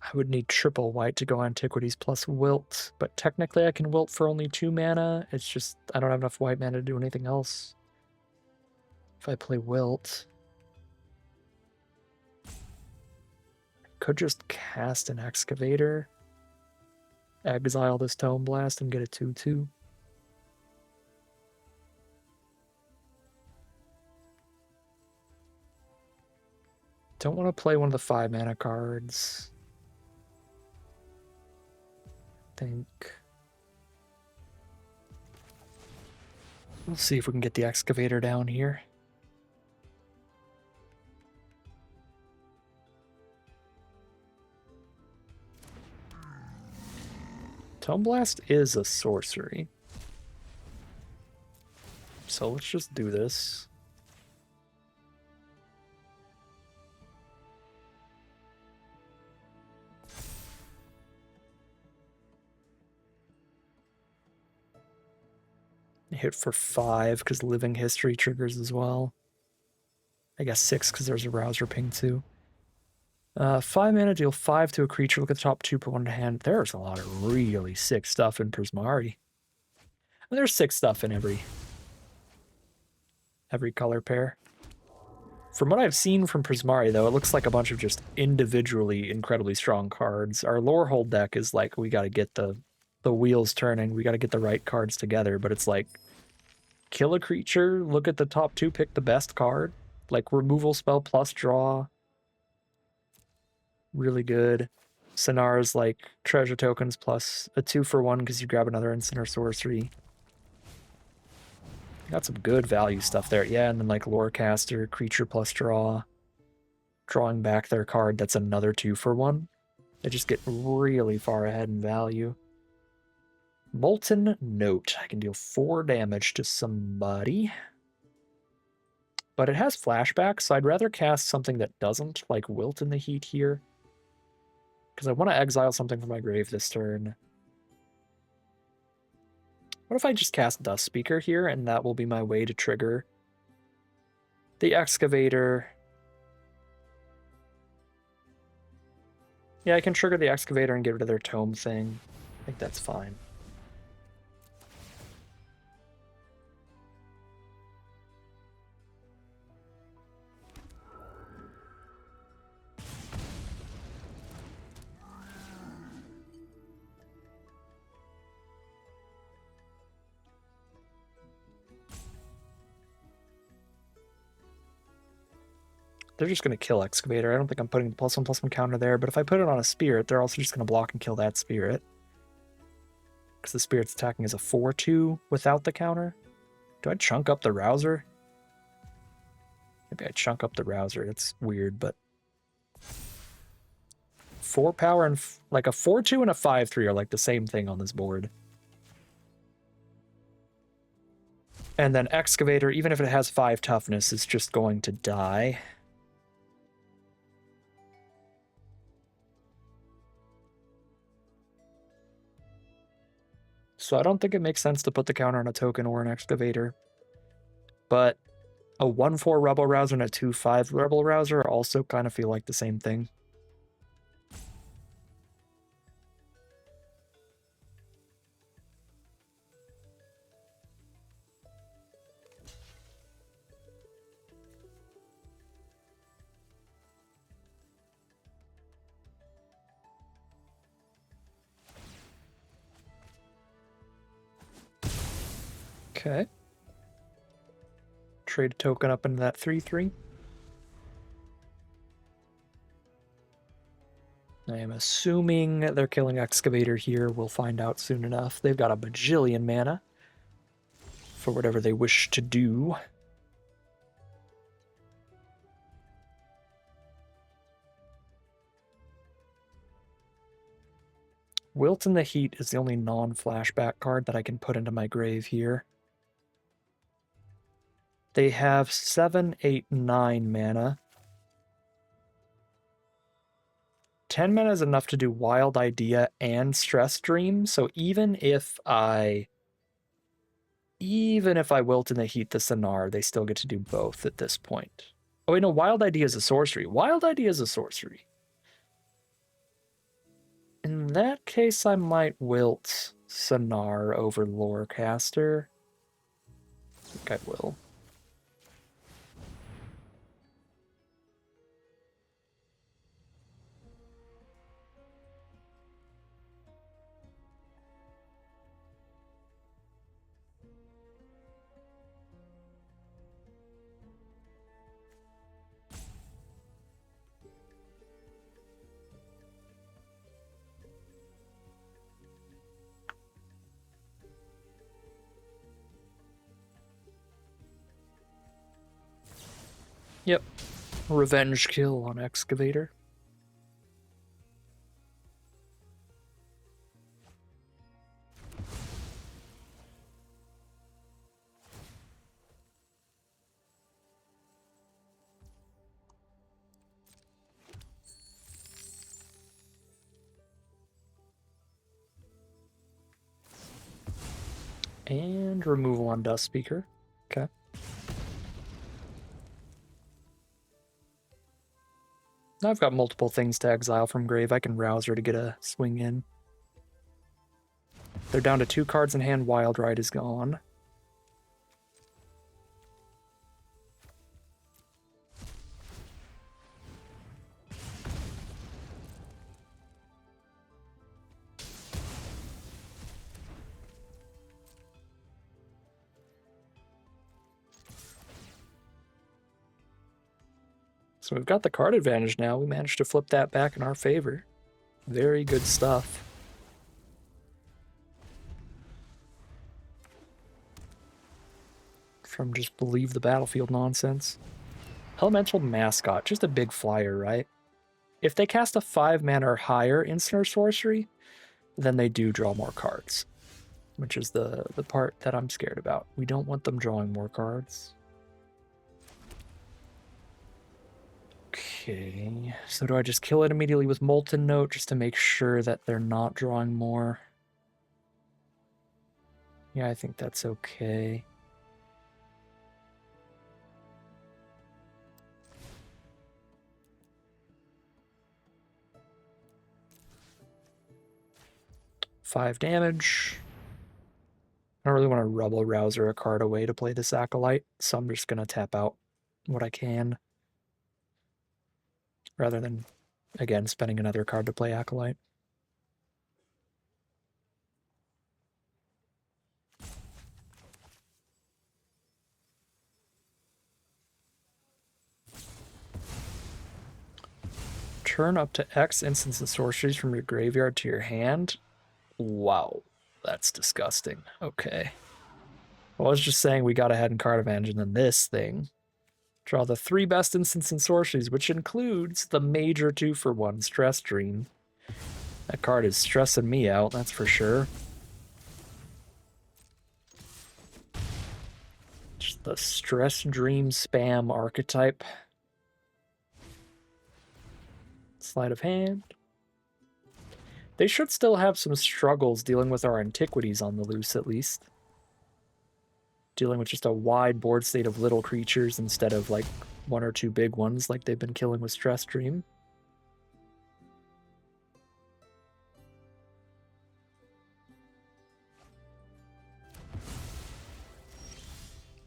I would need triple white to go Antiquities plus Wilt, but technically I can Wilt for only 2 mana. It's just I don't have enough white mana to do anything else. If I play Wilt, I could just cast an Excavator, exile this Tome Blast, and get a 2/2. Don't want to play one of the 5-mana cards. Think. We'll see if we can get the Excavator down here. Tome Blast is a sorcery. So let's just do this. Hit for 5 because Living History triggers as well. I guess 6 because there's a Rouser ping too. 5 mana, deal 5 to a creature. Look at the top 2 per 1 to hand. There's a lot of really sick stuff in Prismari. And there's sick stuff in every color pair. From what I've seen from Prismari, though, it looks like a bunch of just individually incredibly strong cards. Our Lorehold deck is like, we got to get the wheels turning. We got to get the right cards together. But it's like, kill a creature, look at the top 2, pick the best card. Like, removal spell plus draw. Really good. Sonar's like treasure tokens plus a 2 for 1 because you grab another instant or sorcery. Got some good value stuff there. Yeah, and then like Lorecaster, creature plus draw. Drawing back their card, that's another 2 for 1. They just get really far ahead in value. Molten Note. I can deal 4 damage to somebody. But it has flashback, so I'd rather cast something that doesn't, like Wilt in the Heat here. Because I want to exile something from my grave this turn. What if I just cast Dust Speaker here, and that will be my way to trigger the Excavator. Yeah, I can trigger the excavator and get rid of their tome thing. I think that's fine. They're just going to kill excavator. I don't think I'm putting the +1/+1 counter there, but if I put it on a spirit, they're also just going to block and kill that spirit. Because the spirit's attacking as a 4/2 without the counter. Do I chunk up the rouser? Maybe I chunk up the rouser. It's weird, but 4 power and like a 4/2 and a 5/3 are like the same thing on this board. And then excavator, even if it has 5 toughness, is just going to die. So I don't think it makes sense to put the counter on a token or an excavator. But a 1/4 rebel rouser and a 2/5 rebel rouser also kind of feel like the same thing. Okay. Trade a token up into that 3/3. I am assuming they're killing excavator here. We'll find out soon enough. They've got a bajillion mana for whatever they wish to do. Wilt in the Heat is the only non-flashback card that I can put into my grave here. They have 7, 8, 9 mana. 10 mana is enough to do Wild Idea and Stress Dream, so even if I Wilt in the Heat the Sonar, they still get to do both at this point. Oh wait, no, Wild Idea is a sorcery. Wild Idea is a sorcery. In that case, I might Wilt Sonar over Lorecaster. I think I will. Yep. Revenge kill on Excavator. And removal on Dust Speaker. Okay. Now I've got multiple things to exile from grave. I can Rouser to get a swing in. They're down to 2 cards in hand. Wild Ride is gone. So we've got the card advantage now. We managed to flip that back in our favor. Very good stuff. From just leave the battlefield nonsense. Elemental Mascot, just a big flyer, right? If they cast a 5 mana or higher instant or sorcery, then they do draw more cards, which is the part that I'm scared about. We don't want them drawing more cards. Okay, so do I just kill it immediately with Molten Note just to make sure that they're not drawing more? Yeah, I think that's okay. 5 damage. I don't really want to Rebel Rouser a card away to play this Acolyte, so I'm just going to tap out what I can. Rather than, again, spending another card to play Acolyte. Turn up to X instants and sorceries from your graveyard to your hand. Wow, that's disgusting. Okay. Well, I was just saying we got ahead in card advantage, and then this thing. Draw the 3 best instants and sorceries, which includes the major 2-for-1 Stress Dream. That card is stressing me out, that's for sure. Just the Stress Dream spam archetype. Sleight of hand. They should still have some struggles dealing with our antiquities on the loose, at least. Dealing with just a wide board state of little creatures instead of like 1 or 2 big ones like they've been killing with Stress Dream.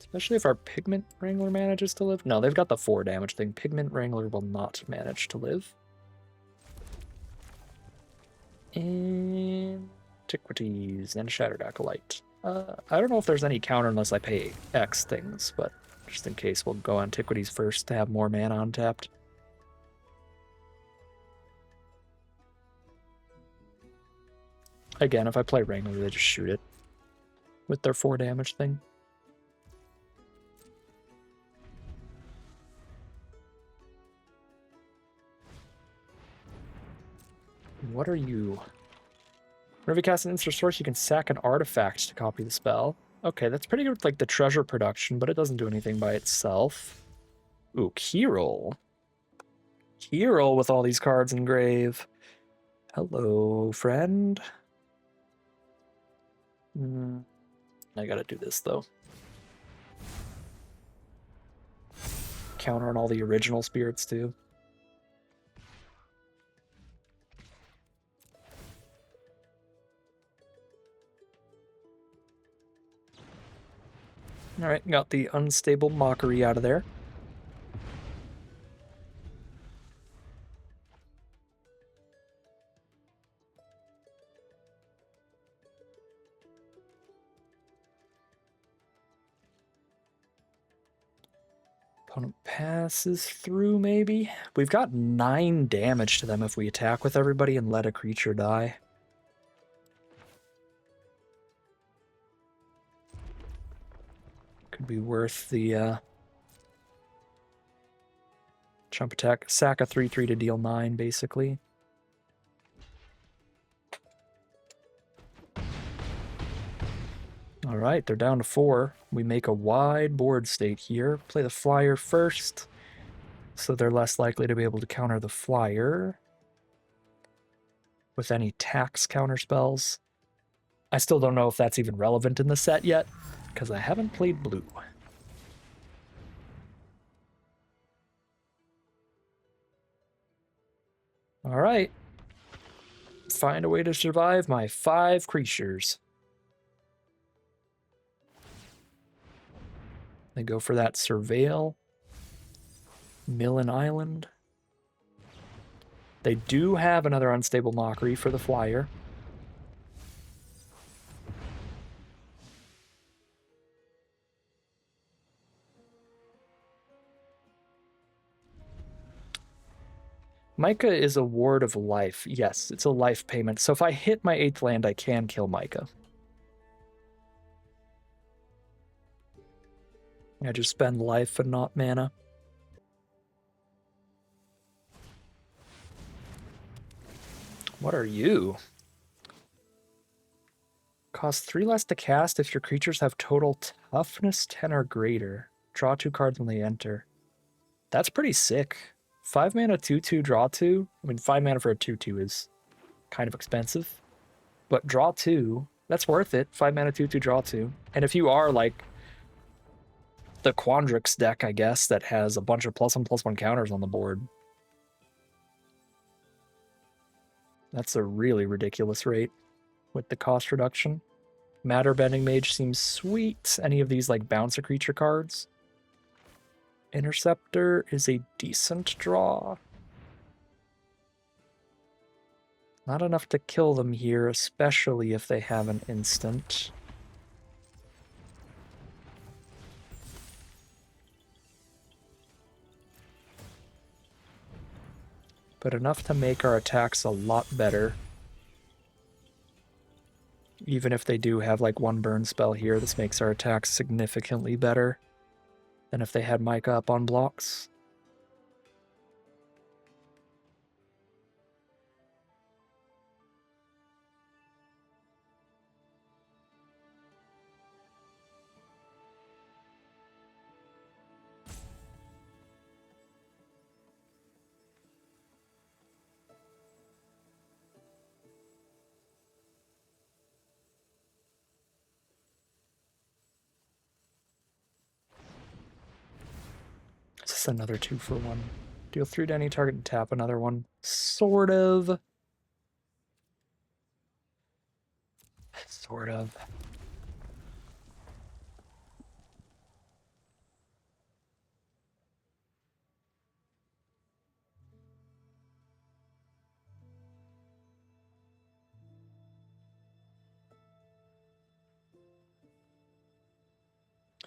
Especially if our Pigment Wrangler manages to live. No, they've got the 4 damage thing. Pigment Wrangler will not manage to live. Antiquities and Shattered Acolyte. I don't know if there's any counter unless I pay X things, but just in case, we'll go Antiquities first to have more mana untapped. Again, if I play Wrangler, they just shoot it with their 4 damage thing. What are you? Whenever you cast an instant source, you can sack an artifact to copy the spell. Okay, that's pretty good with like the treasure production, but it doesn't do anything by itself. Ooh, Keyroll. Keyroll with all these cards in grave. Hello, friend. I gotta do this, though. Counter on all the original spirits, too. Alright, got the Unstable Mockery out of there. Opponent passes through, maybe? We've got 9 damage to them if we attack with everybody and let a creature die. Could be worth the chump attack. Sack a 3/3 to deal 9, basically. Alright, they're down to 4. We make a wide board state here. Play the flyer first, so they're less likely to be able to counter the flyer with any tax counter spells. I still don't know if that's even relevant in the set yet, because I haven't played blue. Alright. Find a way to survive my 5 creatures. They go for that Surveil. Millen Island. They do have another Unstable Mockery for the flyer. Micah is a ward of life. Yes, it's a life payment. So if I hit my 8th land, I can kill Micah. I just spend life and not mana. What are you? Cost 3 less to cast if your creatures have total toughness 10 or greater. Draw 2 cards when they enter. That's pretty sick. 5 mana 2/2 draw 2. I mean, 5 mana for a 2/2 is kind of expensive. But draw 2, that's worth it. 5 mana 2/2 draw 2. And if you are like the Quandrix deck, I guess, that has a bunch of +1/+1 counters on the board, that's a really ridiculous rate. with the cost reduction. Matter Bending Mage seems sweet. Any of these like bounce a creature cards. Interceptor is a decent draw. Not enough to kill them here, especially if they have an instant. But enough to make our attacks a lot better. Even if they do have like one burn spell here, this makes our attacks significantly better than if they had Micah up on blocks. Is this another 2-for-1? Deal 3 to any target and tap another one. Sort of. Sort of.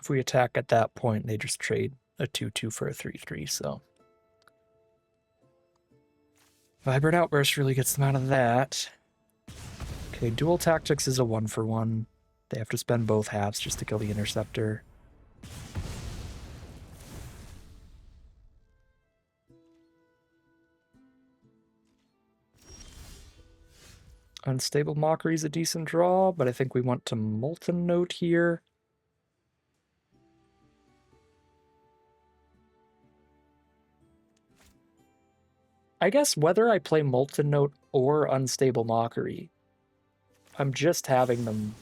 If we attack at that point, they just trade a 2-2 for a 3-3, so. Vibrant Outburst really gets them out of that. Okay, Dual Tactics is a 1-for-1. They have to spend both halves just to kill the Interceptor. Unstable Mockery is a decent draw, but I think we want to Molten Note here. I guess whether I play Molten Note or Unstable Mockery, I'm just having them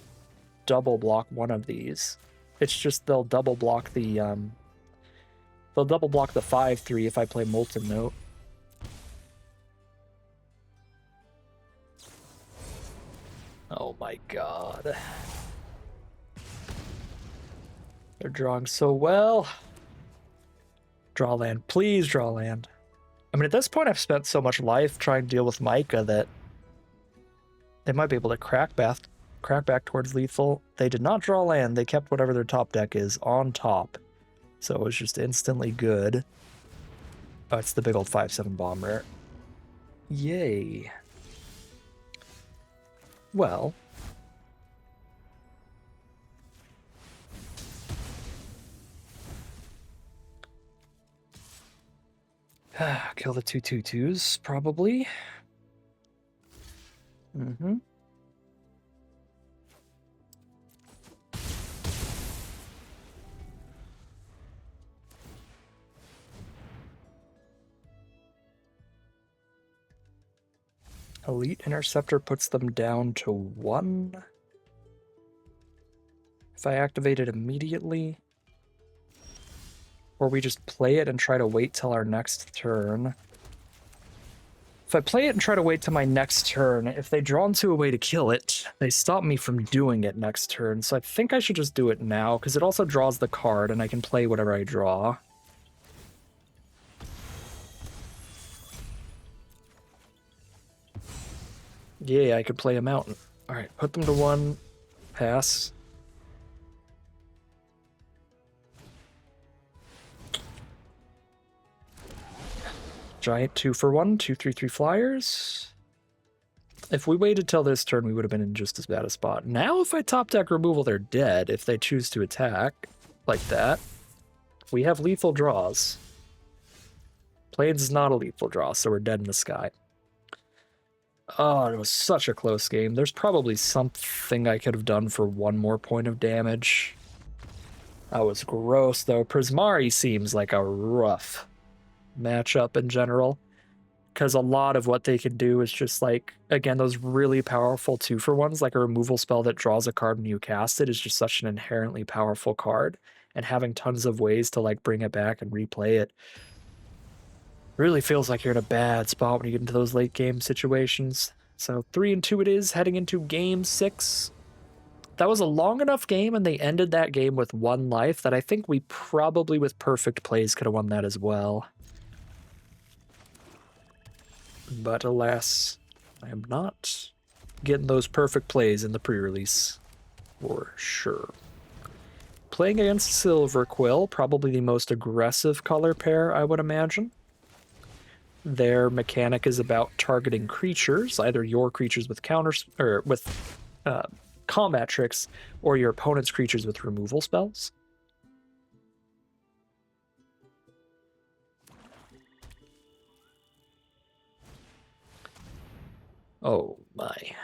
double block one of these. It's just they'll double block the 5/3 if I play Molten Note. Oh my god. They're drawing so well. Draw land. Please draw land. I mean, at this point, I've spent so much life trying to deal with Micah that they might be able to crack back towards lethal. They did not draw land. They kept whatever their top deck is on top. So it was just instantly good. Oh, it's the big old 5/7 bomb rare. Yay. Well. Kill the 2/2/2s, probably. Mm-hmm. Elite Interceptor puts them down to 1. If I activate it immediately. Or we just play it and try to wait till our next turn. If I play it and try to wait till my next turn, if they draw into a way to kill it, they stop me from doing it next turn. So I think I should just do it now, because it also draws the card, and I can play whatever I draw. Yeah, I could play a mountain. Alright, put them to 1. Pass. Giant 2-for-1, 2/3/3 flyers. If we waited till this turn, we would have been in just as bad a spot. Now, if I top deck removal, they're dead if they choose to attack like that. We have lethal draws. Plains is not a lethal draw, so we're dead in the sky. Oh, it was such a close game. There's probably something I could have done for 1 more point of damage. That was gross, though. Prismari seems like a rough matchup in general, because a lot of what they can do is just like, again, those really powerful 2-for-1s, like a removal spell that draws a card when you cast it is just such an inherently powerful card, and having tons of ways to like bring it back and replay it really feels like you're in a bad spot when you get into those late game situations. So 3-2 it is, heading into game 6. That was a long enough game, and they ended that game with 1 life that I think we probably, with perfect plays, could have won that as well. But alas, I am not getting those perfect plays in the pre-release, for sure. Playing against Silver Quill, probably the most aggressive color pair, I would imagine. Their mechanic is about targeting creatures, either your creatures with counters or with combat tricks, or your opponent's creatures with removal spells. Oh my.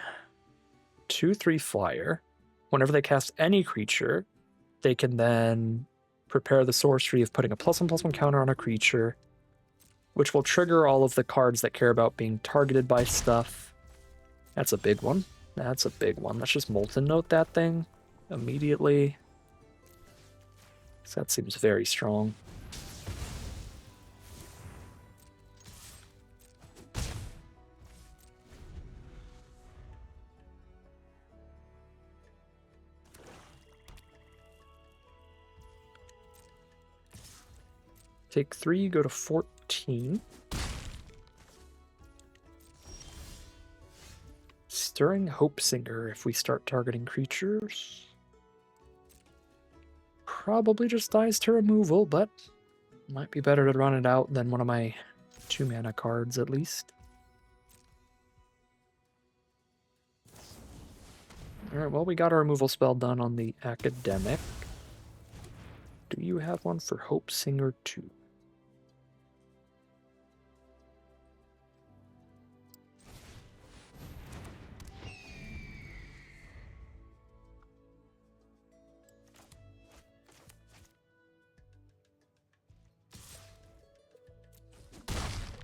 2/3 flyer. Whenever they cast any creature, they can then prepare the sorcery of putting a +1/+1 counter on a creature, which will trigger all of the cards that care about being targeted by stuff. That's a big one. That's a big one. Let's just Molten Note that thing immediately. So that seems very strong. Take 3, go to 14. Stirring Hope Singer if we start targeting creatures. Probably just dies to removal, but might be better to run it out than one of my 2-mana cards at least. Alright, well, we got our removal spell done on the Academic. Do you have one for Hope Singer 2?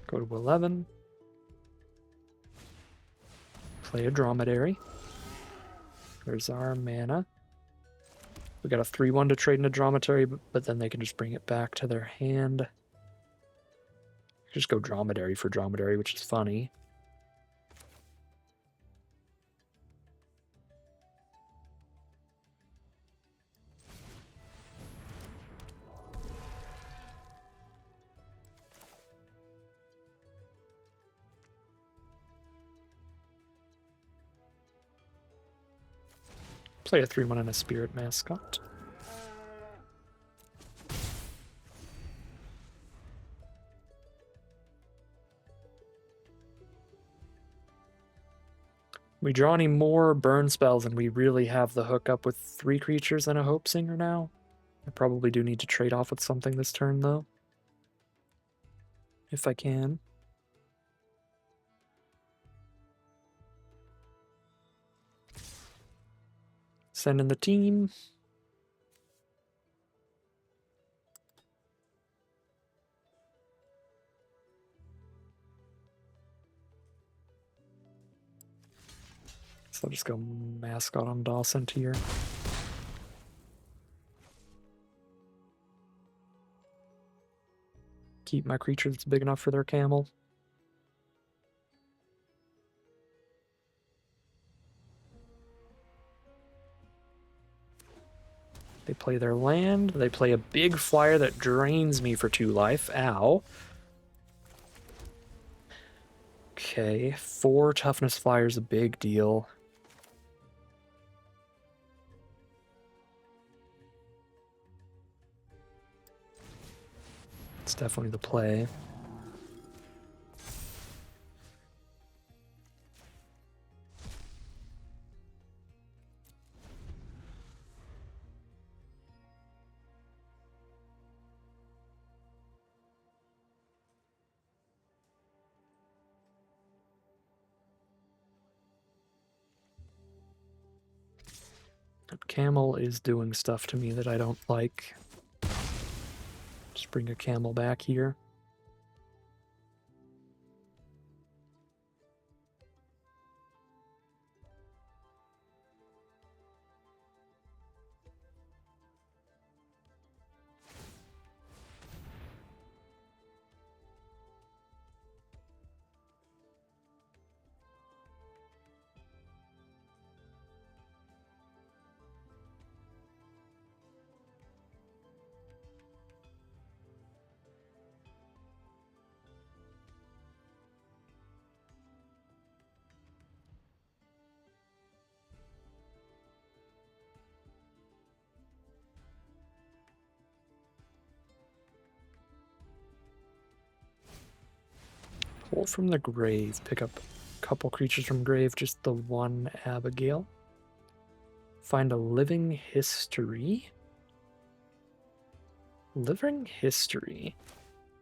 Go to 11. Play a Dromedary. There's our mana. We got a 3/1 to trade in a Dromedary, but then they can just bring it back to their hand. Just go Dromedary for Dromedary, which is funny. Play a 3/1 and a Spirit Mascot. We draw any more burn spells, and we really have the hookup with 3 creatures and a Hope Singer now. I probably do need to trade off with something this turn, though. If I can. Send in the team. So I'll just go Mascot on Dawson here. Keep my creature that's big enough for their camel. They play their land. They play a big flyer that drains me for 2 life. Ow. Okay, 4 toughness flyers, a big deal. It's definitely the play. That camel is doing stuff to me that I don't like. Just bring a camel back here. Pull from the grave. Pick up a couple creatures from grave, just the one Abigail. Find a living history. Living history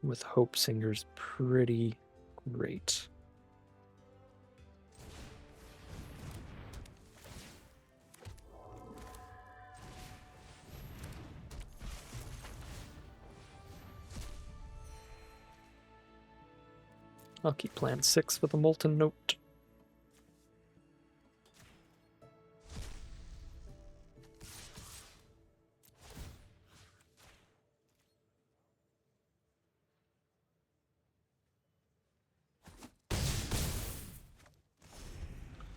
with Hope Singer's pretty great. I'll keep playing 6 with a Molten Note.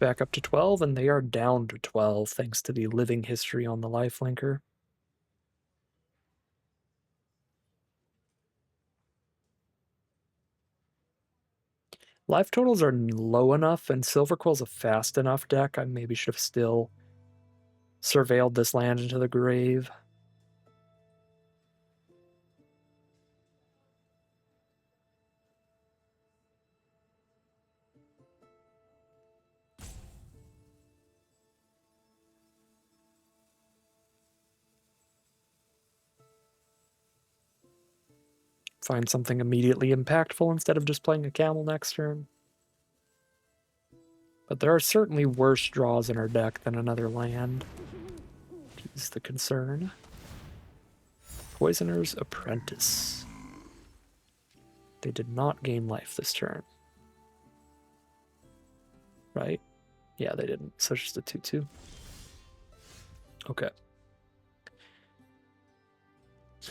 Back up to 12, and they are down to 12 thanks to the living history on the lifelinker. Life totals are low enough, and Silverquill's a fast enough deck. I maybe should have still surveilled this land into the grave. Find something immediately impactful instead of just playing a camel next turn. But there are certainly worse draws in our deck than another land. Is the concern. Poisoner's Apprentice. They did not gain life this turn. Right? Yeah, they didn't. So it's just a 2/2. Okay.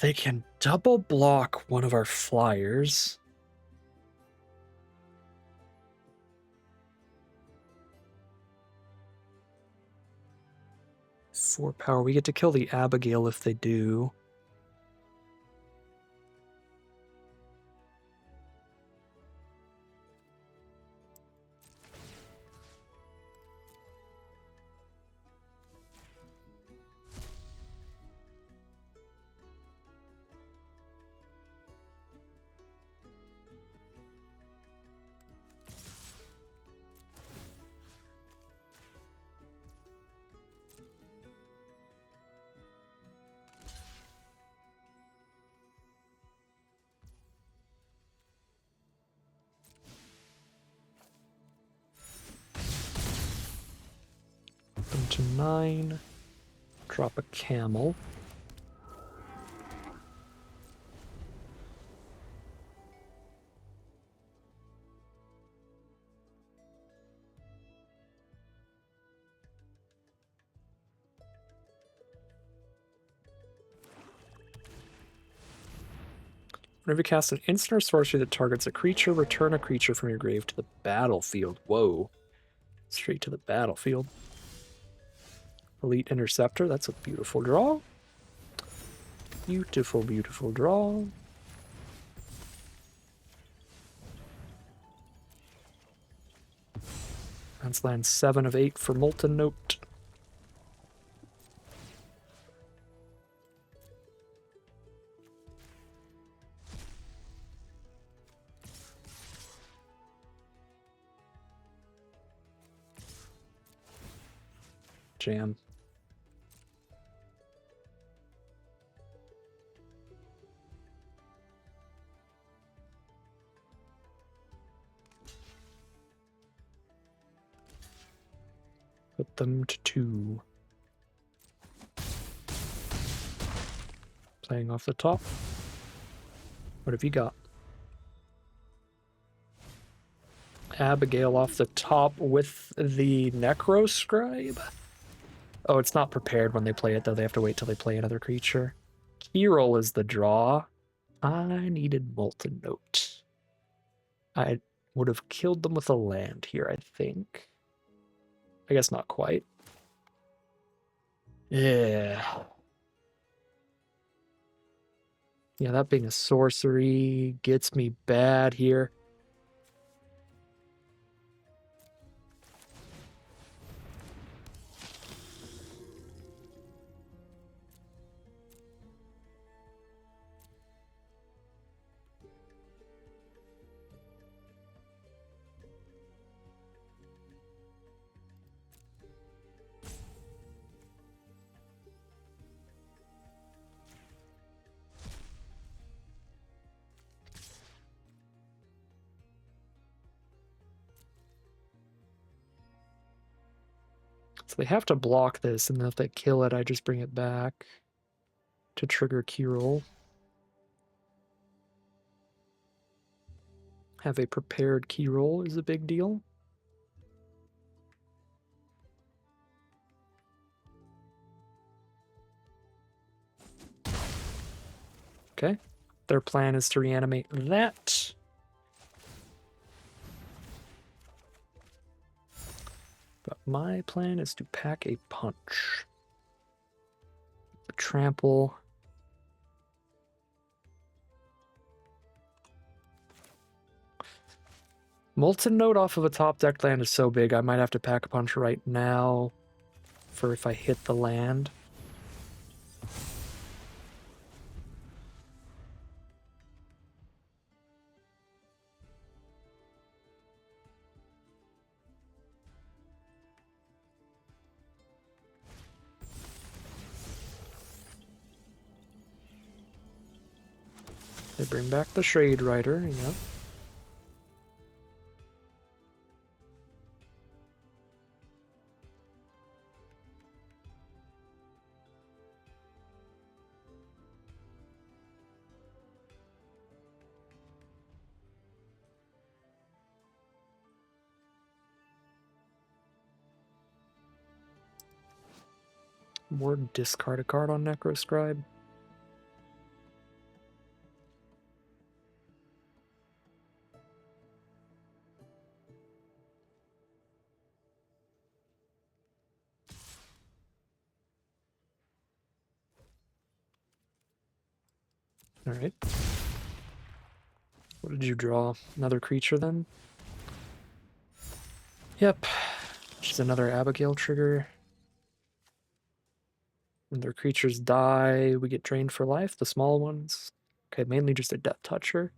They can double block one of our flyers. Four power. We get to kill the Abigail if they do. Them to 9. Drop a camel. Whenever you cast an instant or sorcery that targets a creature, return a creature from your grave to the battlefield. Whoa. Straight to the battlefield. Elite Interceptor, that's a beautiful draw. Beautiful, beautiful draw. That's land 7 of 8 for Molten Note. Jam. Put them to 2. Playing off the top. What have you got? Abigail off the top with the Necroscribe. Oh, it's not prepared when they play it, though. They have to wait till they play another creature. Keyroll is the draw. I needed Molten Note. I would have killed them with a land here, I think. I guess not quite. Yeah. Yeah, that being a sorcery gets me bad here. So they have to block this, and then if they kill it, I just bring it back to trigger key roll. Have a prepared key roll is a big deal. Okay. Their plan is to reanimate that. But my plan is to pack a punch. Trample. Molten Note off of a top deck land is so big, I might have to pack a punch right now for if I hit the land. They bring back the Shade Rider, yep. More discard a card on Necroscribe. Alright. What did you draw? Another creature then? Yep. Just another Abigail trigger. When their creatures die, we get drained for life, the small ones. Okay, mainly just a Death Toucher.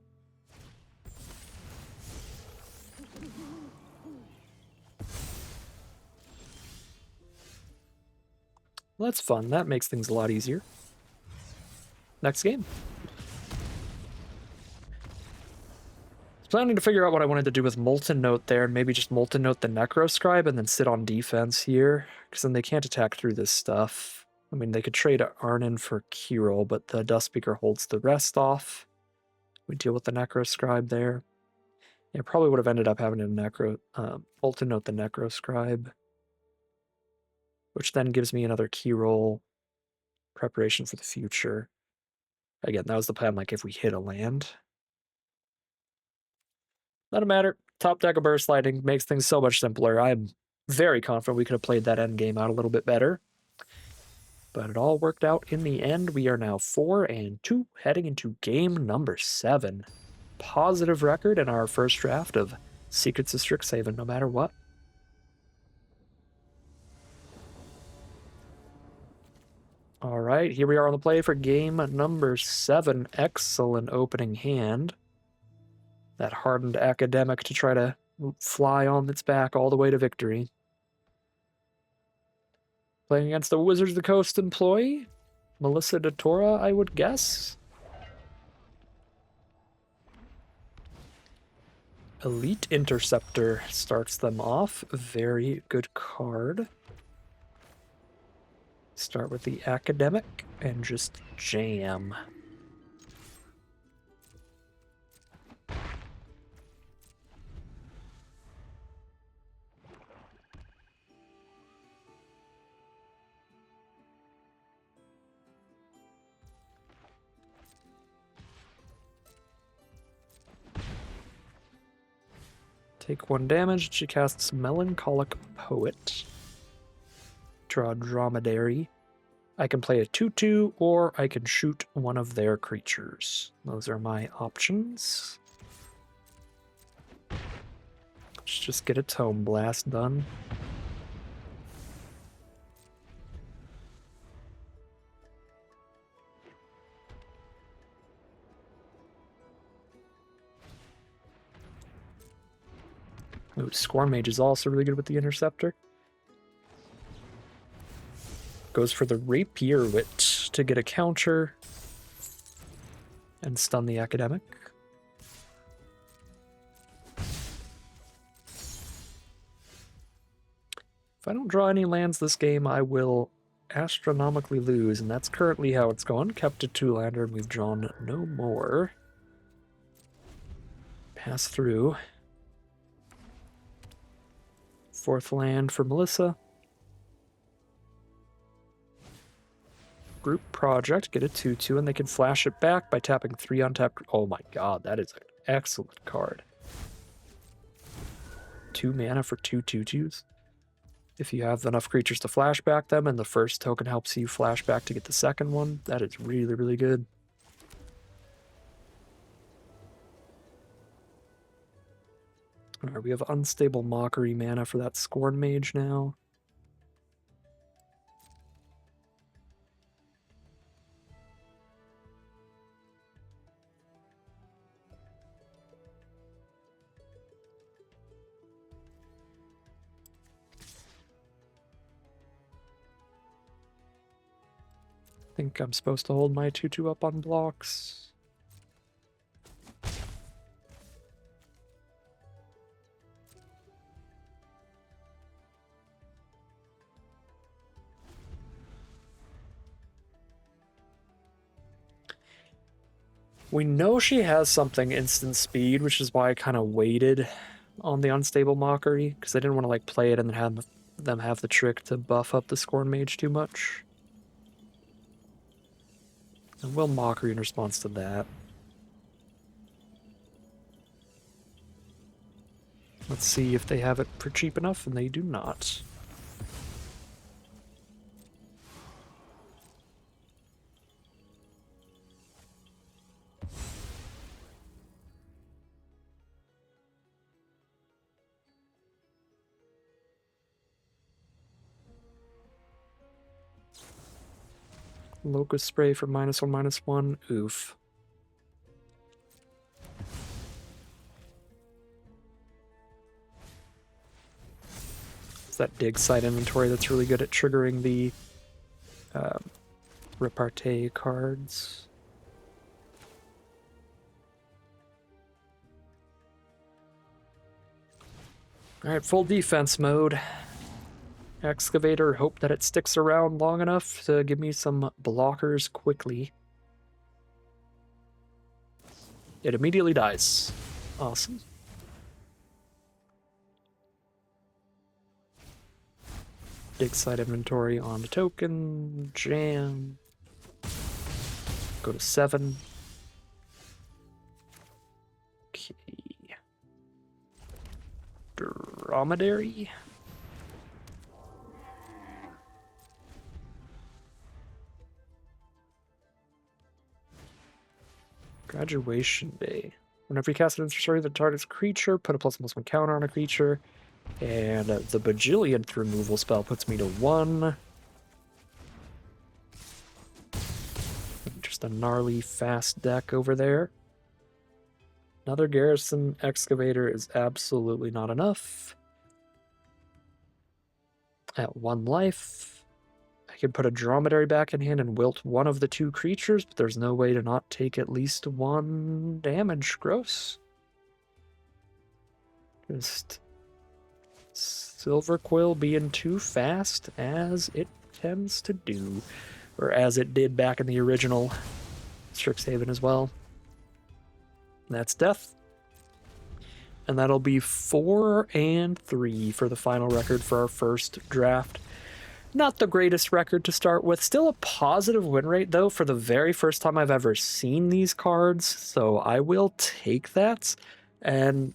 Well, that's fun. That makes things a lot easier. Next game. I was planning to figure out what I wanted to do with Molten Note there, and maybe just Molten Note the Necroscribe and then sit on defense here, because then they can't attack through this stuff. I mean, they could trade Arnon for Kirill, but the Dustspeaker holds the rest off. We deal with the Necroscribe there. Yeah, probably would have ended up having a Molten Note the Necroscribe, which then gives me another key roll preparation for the future. Again, that was the plan, like if we hit a land. Doesn't matter. Top deck of Burst Lightning makes things so much simpler. I'm very confident we could have played that end game out a little bit better. But it all worked out in the end. We are now 4-2, heading into game number 7. Positive record in our first draft of Secrets of Strixhaven, no matter what. All right, here we are on the play for game number 7. Excellent opening hand. That hardened academic to try to fly on its back all the way to victory. Playing against a Wizards of the Coast employee? Melissa DeTora, I would guess? Elite Interceptor starts them off. Very good card. Start with the academic and just jam. Take 1 damage. She casts Melancholic Poet. Draw Dromedary. I can play a 2/2, or I can shoot one of their creatures. Those are my options. Let's just get a Tome Blast done. Ooh, Scorn Mage is also really good with the Interceptor. Goes for the Rapier Wit to get a counter and stun the academic. If I don't draw any lands this game, I will astronomically lose, and that's currently how it's going. Kept a 2-lander, and we've drawn no more. Pass through. 4th land for Melissa. Group project, get a 2/2, and they can flash it back by tapping 3 untapped. Oh my god, that is an excellent card. 2 mana for 2 2/2s. If you have enough creatures to flashback them, and the first token helps you flashback to get the second one, that is really, really good. Alright, we have Unstable Mockery mana for that Scorn Mage now. I think I'm supposed to hold my 2/2 up on blocks. We know she has something instant speed, which is why I kind of waited on the Unstable Mockery, because I didn't want to like play it and then have them have the trick to buff up the Scorn Mage too much. And we'll Mockery in response to that. Let's see if they have it for cheap enough, and they do not. Locust Spray for -1/-1. Oof. It's that dig side inventory that's really good at triggering the repartee cards. Alright, full defense mode. Excavator, hope that it sticks around long enough to give me some blockers quickly. It immediately dies. Awesome. Dig side inventory on the token. Jam. Go to 7. Okay. Dromedary. Graduation Day. Whenever you cast an instant story, the target's creature, put a +1/+1 counter on a creature. And the Bajillionth removal spell puts me to 1. Just a gnarly, fast deck over there. Another Garrison Excavator is absolutely not enough. At 1 life, I can put a Dromedary back in hand and wilt one of the 2 creatures, but there's no way to not take at least 1 damage. Gross. Just Silver Quill being too fast, as it tends to do. Or as it did back in the original Strixhaven as well. That's death. And that'll be 4 and 3 for the final record for our first draft. Not the greatest record to start with. Still a positive win rate, though, for the very first time I've ever seen these cards. So I will take that. And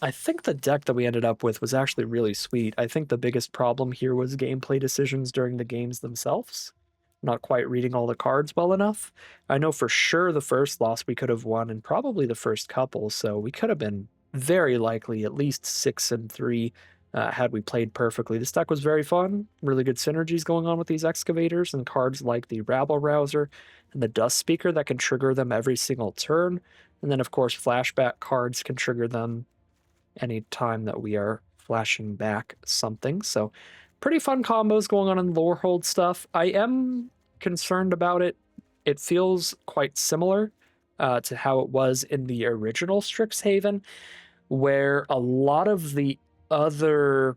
I think the deck that we ended up with was actually really sweet. I think the biggest problem here was gameplay decisions during the games themselves. Not quite reading all the cards well enough. I know for sure the first loss we could have won, and probably the first couple, so we could have been very likely at least 6 and 3 had we played perfectly. This deck was very fun. Really good synergies going on with these excavators and cards like the Rabble Rouser and the Dust Speaker that can trigger them every single turn. And then, of course, flashback cards can trigger them any time that we are flashing back something. So pretty fun combos going on in Lorehold stuff. I am concerned about it. It feels quite similar to how it was in the original Strixhaven, where a lot of the other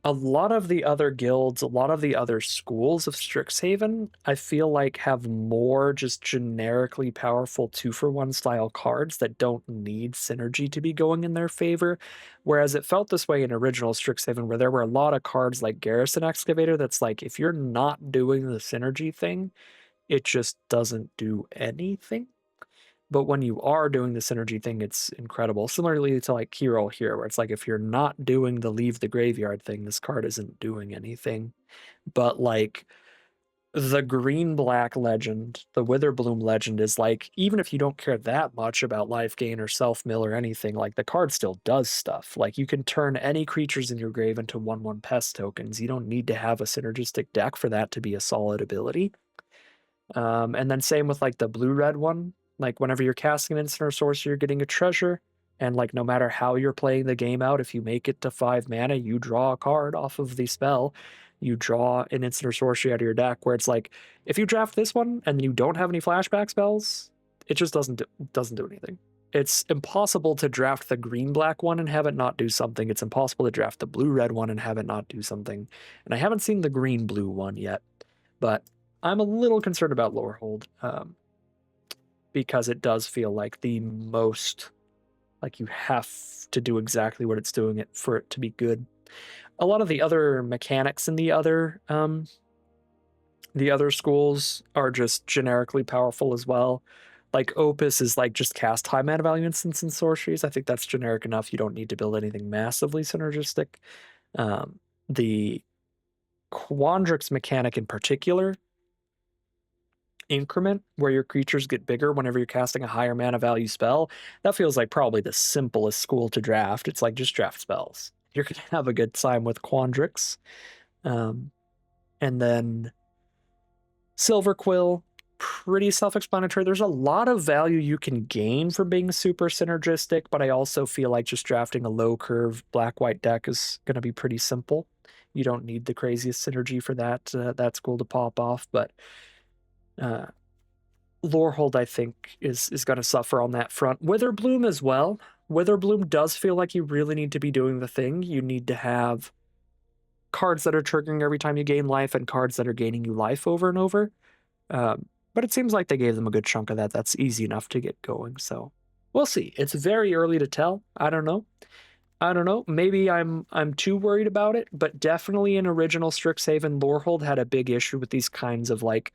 A lot of the other guilds, a lot of the other schools of Strixhaven, I feel like have more just generically powerful 2-for-1 style cards that don't need synergy to be going in their favor. Whereas it felt this way in original Strixhaven, where there were a lot of cards like Garrison Excavator that's like, if you're not doing the synergy thing, it just doesn't do anything. But when you are doing the synergy thing, it's incredible. Similarly to like Hero here, where it's like if you're not doing the leave the graveyard thing, this card isn't doing anything. But like the green black legend, the Witherbloom legend is like, even if you don't care that much about life gain or self mill or anything, like the card still does stuff. Like you can turn any creatures in your grave into 1/1 pest tokens. You don't need to have a synergistic deck for that to be a solid ability. And then same with like the blue-red one. Like whenever you're casting an instant or sorcery, you're getting a treasure. And like no matter how you're playing the game out, if you make it to 5 mana, you draw a card off of the spell. You draw an instant or sorcery out of your deck where it's like, if you draft this one and you don't have any flashback spells, it just doesn't do anything. It's impossible to draft the green-black one and have it not do something. It's impossible to draft the blue-red one and have it not do something. And I haven't seen the green-blue one yet, but I'm a little concerned about Lorehold because it does feel like the most, like you have to do exactly what it's doing it for it to be good. A lot of the other mechanics in the other schools are just generically powerful as well. Like Opus is like just cast high mana value instants and sorceries. I think that's generic enough. You don't need to build anything massively synergistic. The Quandrix mechanic in particular, increment, where your creatures get bigger whenever you're casting a higher mana value spell, that feels like probably the simplest school to draft. It's like just draft spells. You're going to have a good time with Quandrix. And then Silver Quill, pretty self-explanatory. There's a lot of value you can gain from being super synergistic, but I also feel like just drafting a low curve black-white deck is going to be pretty simple. You don't need the craziest synergy for that school to pop off, but Lorehold, I think, is going to suffer on that front. Witherbloom as well. Witherbloom does feel like you really need to be doing the thing. You need to have cards that are triggering every time you gain life and cards that are gaining you life over and over. But it seems like they gave them a good chunk of that. That's easy enough to get going. So we'll see. It's very early to tell. I don't know. Maybe I'm too worried about it, but definitely in original Strixhaven, Lorehold had a big issue with these kinds of like,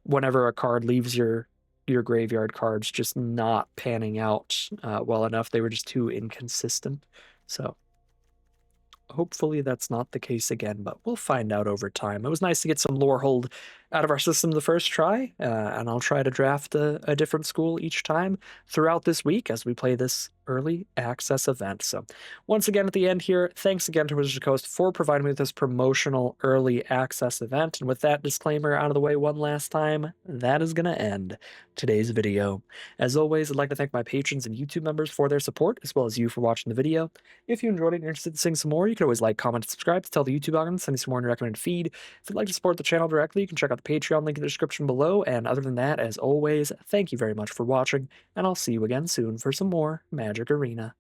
whenever a card leaves your graveyard cards just not panning out well enough. They were just too inconsistent. So hopefully that's not the case again, but we'll find out over time. It was nice to get some Lorehold out of our system the first try, and I'll try to draft a different school each time throughout this week as we play this early access event. So once again at the end here, thanks again to Wizards of the Coast for providing me with this promotional early access event. And with that disclaimer out of the way one last time, that is going to end today's video. As always, I'd like to thank my patrons and YouTube members for their support, as well as you for watching the video. If you enjoyed it and you're interested in seeing some more, you can always like, comment, and subscribe to tell the YouTube algorithm, send me some more in your recommended feed. If you'd like to support the channel directly, you can check out the Patreon link in the description below. And other than that, as always, thank you very much for watching, and I'll see you again soon for some more Magic Arena.